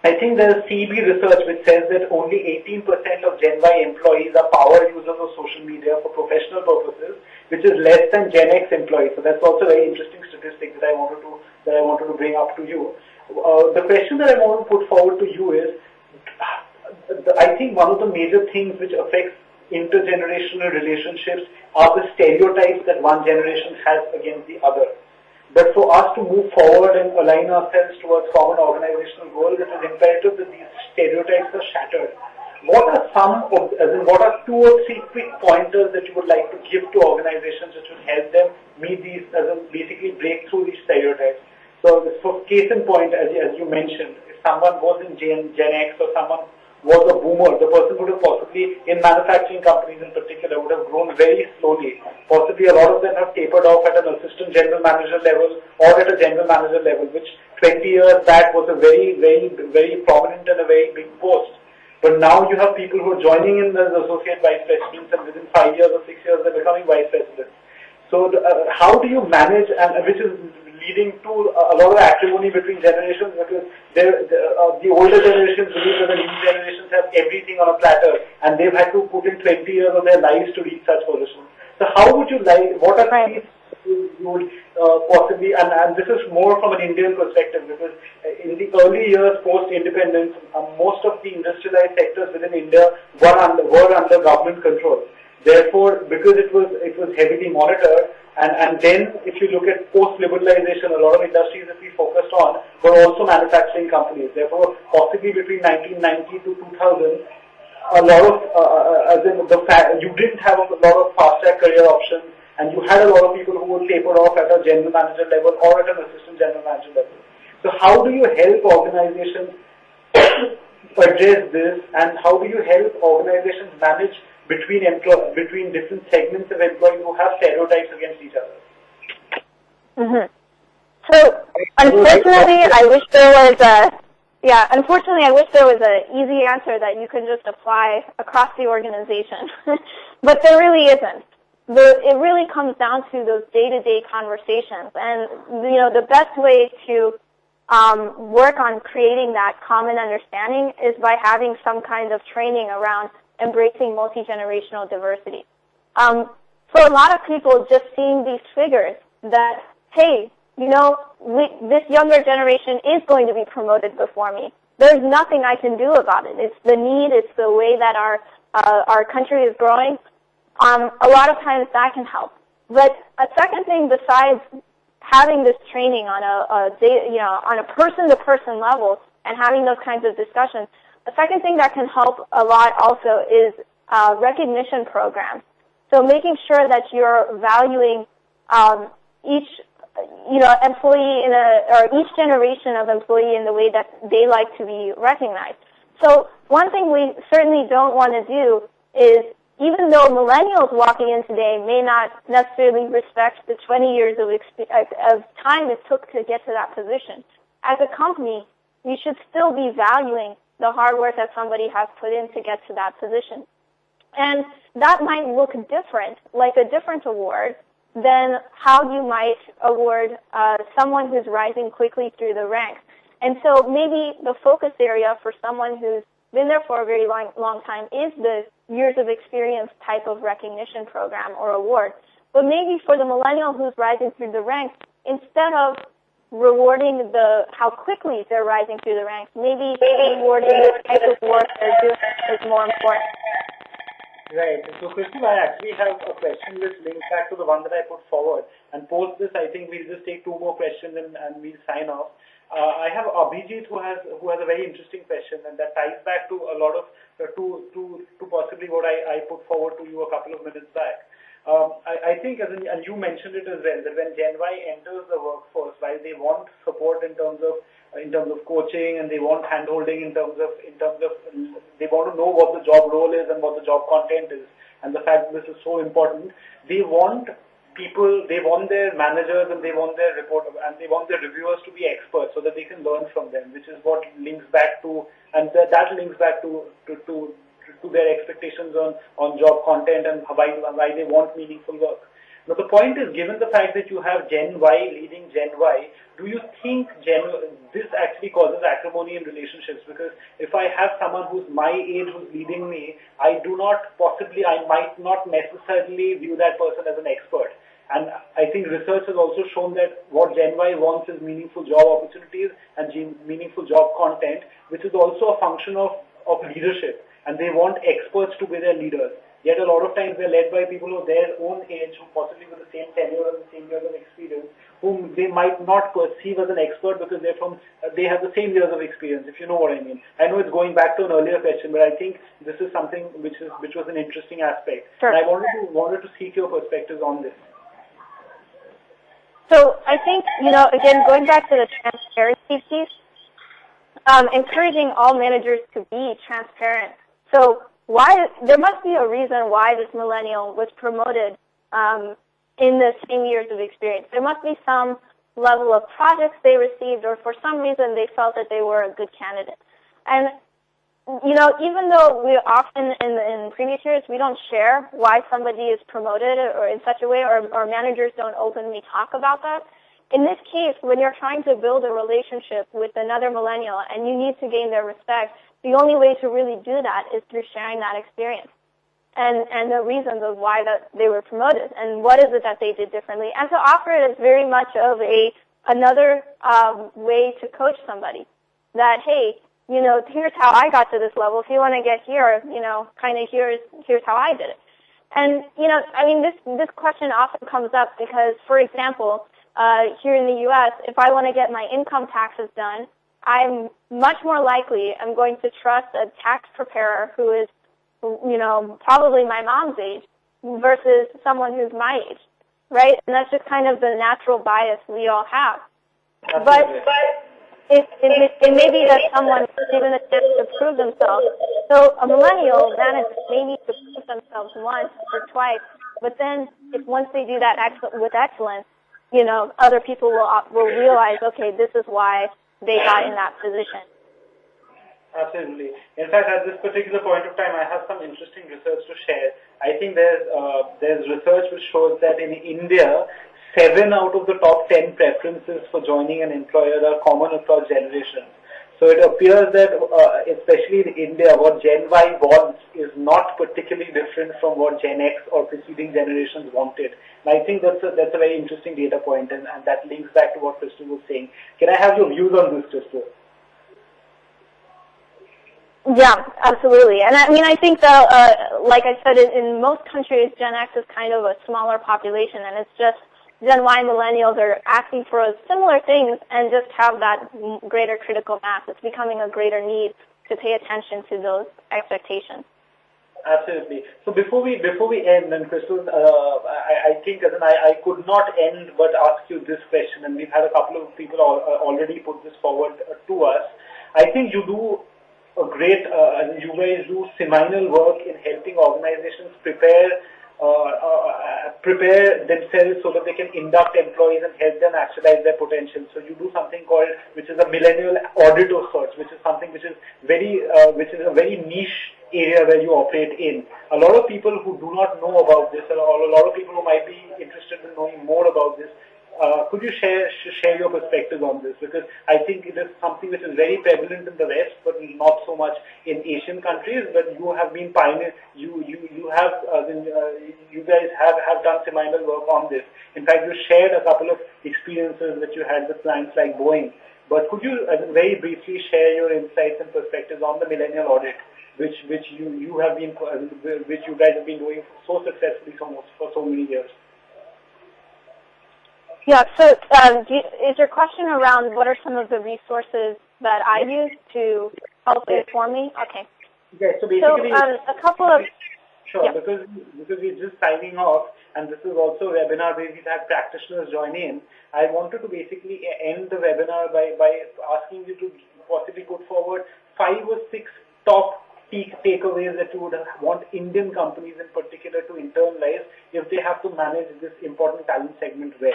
I think there's CEB research which says that only 18% of Gen Y employees are power users of social media for professional purposes, which is less than Gen X employees. So that's also a very interesting statistic that I wanted to bring up to you. The question that I want to put forward to you is, I think one of the major things which affects intergenerational relationships are the stereotypes that one generation has against the other. But for us to move forward and align ourselves towards common organizational goals, it is imperative that these stereotypes are shattered. What are 2 or 3 quick pointers that you would like to give to organizations which would help them meet these, basically break through these stereotypes? So for case in point, as you mentioned, if someone was in Gen X or someone was a boomer, the person would have possibly, in manufacturing companies in particular, would have grown very slowly. Possibly a lot of them have tapered off at an assistant general manager level or at a general manager level, which 20 years back was a very, very, very prominent and a very big post. But now you have people who are joining in as associate vice presidents, and within 5 years or 6 years they're becoming vice presidents. So how do you manage, and which is leading to a lot of acrimony between generations, because the older generations believe that the new generations have everything on a platter, and they've had to put in 20 years of their lives to reach such positions. So how would you what are things you would possibly, and this is more from an Indian perspective, because in the early years post-independence, most of the industrialized sectors within India were under government control. Therefore, because it was heavily monitored, and then if you look at post-liberalization, a lot of industries that we focused on were also manufacturing companies. Therefore, possibly between 1990 to 2000, a lot of, you didn't have a lot of fast-track career options, and you had a lot of people who would taper off at a general manager level or at an assistant general manager level. So how do you help organizations address this, and how do you help organizations manage between different segments of employees who have stereotypes against each other? Mm-hmm. So, unfortunately, I wish there was an easy answer that you could just apply across the organization, but there really isn't. It really comes down to those day-to-day conversations, and the best way to work on creating that common understanding is by having some kind of training around embracing multi-generational diversity. For a lot of people, just seeing these figures that, hey, this younger generation is going to be promoted before me. There's nothing I can do about it. It's the need, it's the way that our country is growing. A lot of times that can help. But a second thing besides having this training on a person-to-person level and having those kinds of discussions, the second thing that can help a lot also is recognition programs. So making sure that you're valuing each employee or each generation of employee in the way that they like to be recognized. So one thing we certainly don't want to do is, even though millennials walking in today may not necessarily respect the 20 years of time it took to get to that position, as a company, we should still be valuing the hard work that somebody has put in to get to that position. And that might look different, like a different award, than how you might award someone who's rising quickly through the ranks. And so maybe the focus area for someone who's been there for a very long time is the years of experience type of recognition program or award. But maybe for the millennial who's rising through the ranks, instead of rewarding how quickly they're rising through the ranks, maybe rewarding the type of work they're doing is more important. Right. So, Christy, I actually have a question which links back to the one that I put forward. And post this, I think we'll just take two more questions and we'll sign off. I have Abhijit who has a very interesting question, and that ties back to a lot of to possibly what I put forward to you a couple of minutes back. I think, and you mentioned it as well, that when Gen Y enters the workforce, while they want support in terms of coaching, and they want handholding in terms of they want to know what the job role is and what the job content is, and the fact that this is so important, they want people, they want their managers and they want their reviewers to be experts so that they can learn from them, which is what links back to, and that links back to their expectations on job content and why they want meaningful work. Now the point is, given the fact that you have Gen Y leading Gen Y, do you think this actually causes acrimony in relationships? Because if I have someone who's my age who's leading me, I might not necessarily view that person as an expert. And I think research has also shown that what Gen Y wants is meaningful job opportunities and meaningful job content, which is also a function of leadership. And they want experts to be their leaders. Yet a lot of times they're led by people of their own age, who possibly with the same tenure or the same years of experience, whom they might not perceive as an expert because they have the same years of experience, if you know what I mean. I know it's going back to an earlier question, but I think this is something which was an interesting aspect. Sure. And I wanted to seek your perspectives on this. So I think, again, going back to the transparency piece, encouraging all managers to be transparent. So there must be a reason why this millennial was promoted in the same years of experience. There must be some level of projects they received, or for some reason they felt that they were a good candidate. And, even though we often in previous years, we don't share why somebody is promoted or in such a way, or managers don't openly talk about that, in this case, when you're trying to build a relationship with another millennial and you need to gain their respect, the only way to really do that is through sharing that experience. and the reasons of why that they were promoted and what is it that they did differently, and to offer it as very much of another way to coach somebody. That, hey, here's how I got to this level. If you want to get here, kind of here's how I did it. And, this question often comes up because, for example, here in the U.S., if I want to get my income taxes done, I'm much more likely I'm going to trust a tax preparer who is, probably my mom's age versus someone who's my age, right? And that's just kind of the natural bias we all have. But it may be that someone is given a chance to prove themselves. So a millennial may need to prove themselves once or twice, but then once they do that with excellence, other people will realize, okay, this is why they got in that position. Absolutely. In fact, at this particular point of time, I have some interesting research to share. I think there's research which shows that in India, 7 out of the top 10 preferences for joining an employer are common across generations. So it appears that, especially in India, what Gen Y wants is not particularly different from what Gen X or preceding generations wanted. And I think that's a very interesting data point, and that links back to what Crystal was saying. Can I have your views on this, Crystal? Yeah, absolutely. And I think that, like I said, in most countries, Gen X is kind of a smaller population, and it's just Gen Y millennials are asking for similar things and just have that greater critical mass. It's becoming a greater need to pay attention to those expectations. Absolutely. So before we end, and Crystal, I think I could not end but ask you this question, and we've had a couple of people already put this forward to us. I think you do a great, you guys do seminal work in helping organizations prepare themselves so that they can induct employees and help them actualize their potential. So you do something which is a Millennial auditor search, which is something which is a very niche area where you operate in. A lot of people who do not know about this, or a lot of people who might be interested in knowing more about this, could you share your perspective on this? Because I think it is something which is very prevalent in the West, but not so much in Asian countries. But you have been pioneer. You guys have done seminal work on this. In fact, you shared a couple of experiences that you had with clients like BOEING. But could you very briefly share your insights and perspectives on the Millennial audit, which you guys have been doing so successfully for so many years? Yeah, so is your question around what are some of the resources that I use to help inform me? Okay. Yes, so basically... a couple of... Sure, yeah. because we're just signing off, and this is also a webinar where we've had practitioners join in. I wanted to basically end the webinar by asking you to possibly put forward 5 or 6 top takeaways that you would want Indian companies in particular to internalize if they have to manage this important talent segment well.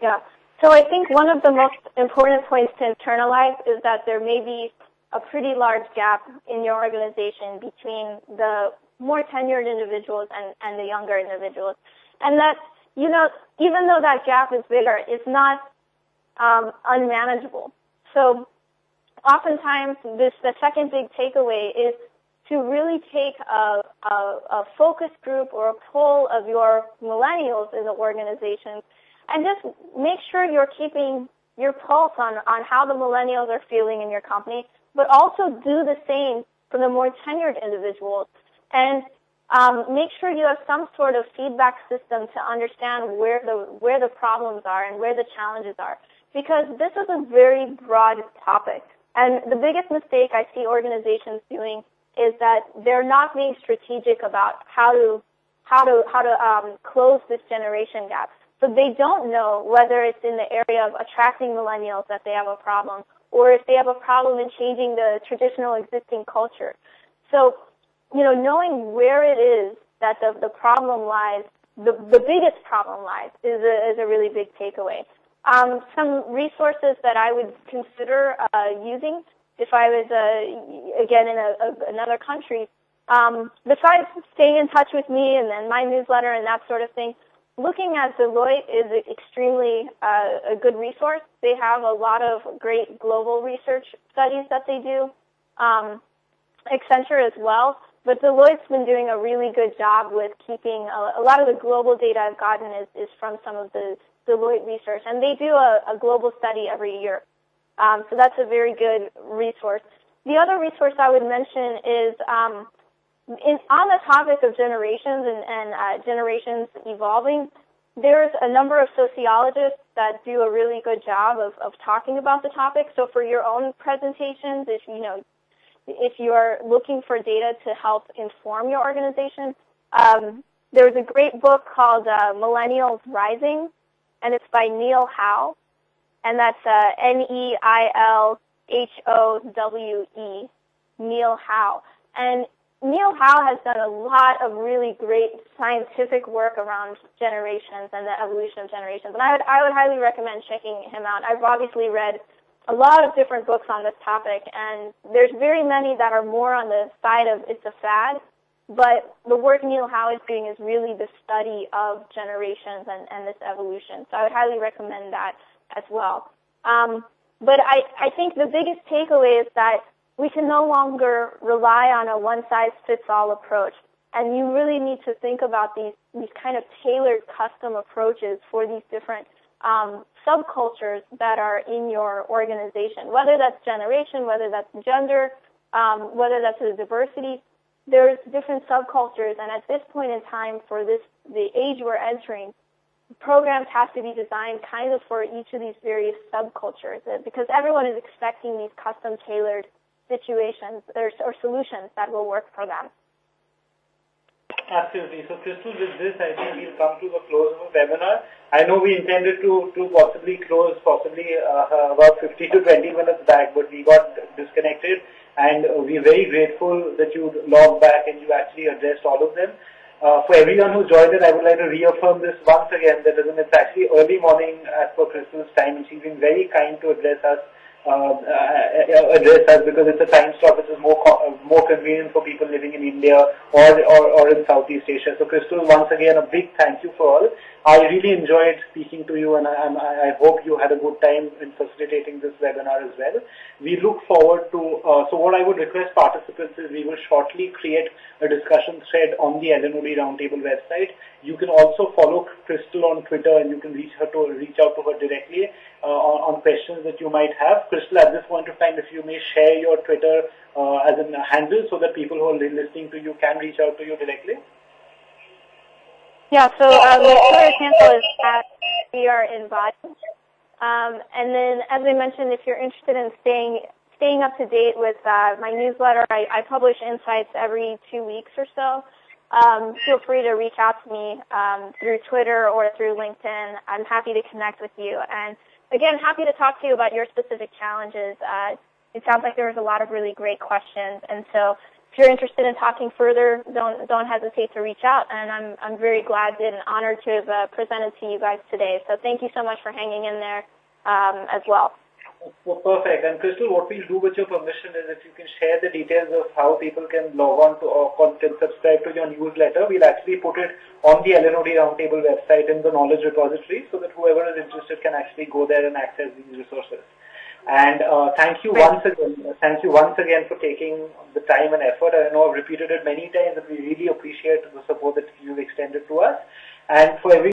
Yeah. So I think one of the most important points to internalize is that there may be a pretty large gap in your organization between the more tenured individuals and the younger individuals. And that, even though that gap is bigger, it's not unmanageable. So oftentimes the second big takeaway is to really take a focus group or a poll of your millennials in the organizations and just make sure you're keeping your pulse on how the millennials are feeling in your company, but also do the same for the more tenured individuals. And make sure you have some sort of feedback system to understand where the problems are and where the challenges are. Because this is a very broad topic. And the biggest mistake I see organizations doing is that they're not being strategic about how to close this generation gap. So they don't know whether it's in the area of attracting millennials that they have a problem, or if they have a problem in changing the traditional existing culture. So, knowing where it is that the problem lies, the biggest problem lies, is a really big takeaway. Some resources that I would consider using if I was, again, in another country, besides staying in touch with me and then my newsletter and that sort of thing, looking at Deloitte is extremely a good resource. They have a lot of great global research studies that they do. Accenture as well. but Deloitte's been doing a really good job with keeping a lot of the global data I've gotten is from some of the Deloitte research, and they do a global study every year. So that's a very good resource. The other resource I would mention is on the topic of generations and generations evolving, there's a number of sociologists that do a really good job of talking about the topic. So for your own presentations, if you're looking for data to help inform your organization, there's a great book called Millennials Rising, and it's by Neil Howe, and that's Neilhowe, Neil Howe. And Neil Howe has done a lot of really great scientific work around generations and the evolution of generations, and I would highly recommend checking him out. I've obviously read a lot of different books on this topic, and there's very many that are more on the side of it's a fad, but the work Neil Howe is doing is really the study of generations and this evolution. So I would highly recommend that as well. But I think the biggest takeaway is that we can no longer rely on a one-size-fits-all approach, and you really need to think about these kind of tailored custom approaches for these different subcultures that are in your organization, whether that's generation, whether that's gender, whether that's the diversity. There's different subcultures, and at this point in time, for the age we're entering, programs have to be designed kind of for each of these various subcultures, because everyone is expecting these custom tailored situations or solutions that will work for them. Absolutely. So, Crystal, with this, I think we'll come to the close of the webinar. I know we intended to possibly close about 15 to 20 minutes back, but we got disconnected, and we're very grateful that you logged back and you actually addressed all of them. For everyone who joined it, I would like to reaffirm this once again, that it's actually early morning as per Crystal's time, and she's been very kind to address us because it's a time slot which is more convenient for people living in India or in Southeast Asia. So, Crystal, once again, a big thank you for all. I really enjoyed speaking to you, and I hope you had a good time in facilitating this webinar as well. We look forward to, so what I would request participants is we will shortly create a discussion thread on the LNOD Roundtable website. You can also follow Crystal on Twitter, and you can reach out to her directly on questions that you might have. Crystal, at this point of time, if you may share your Twitter as a handle so that people who are listening to you can reach out to you directly. Yeah, so my Twitter handle is @WeAreInBody. And then, as I mentioned, if you're interested in staying up to date with my newsletter, I publish insights every 2 weeks or so. Feel free to reach out to me through Twitter or through LinkedIn. I'm happy to connect with you. And again, happy to talk to you about your specific challenges. It sounds like there was a lot of really great questions, and so if you're interested in talking further, don't hesitate to reach out. And I'm very glad and honored to have presented to you guys today. So thank you so much for hanging in there as well. Well, perfect. And Crystal, what we'll do with your permission is if you can share the details of how people can log on to or can subscribe to your newsletter, we'll actually put it on the LNOD Roundtable website in the knowledge repository so that whoever is interested can actually go there and access these resources. And thank you once again for taking the time and effort. I know I've repeated it many times, but we really appreciate the support that you've extended to us. And for every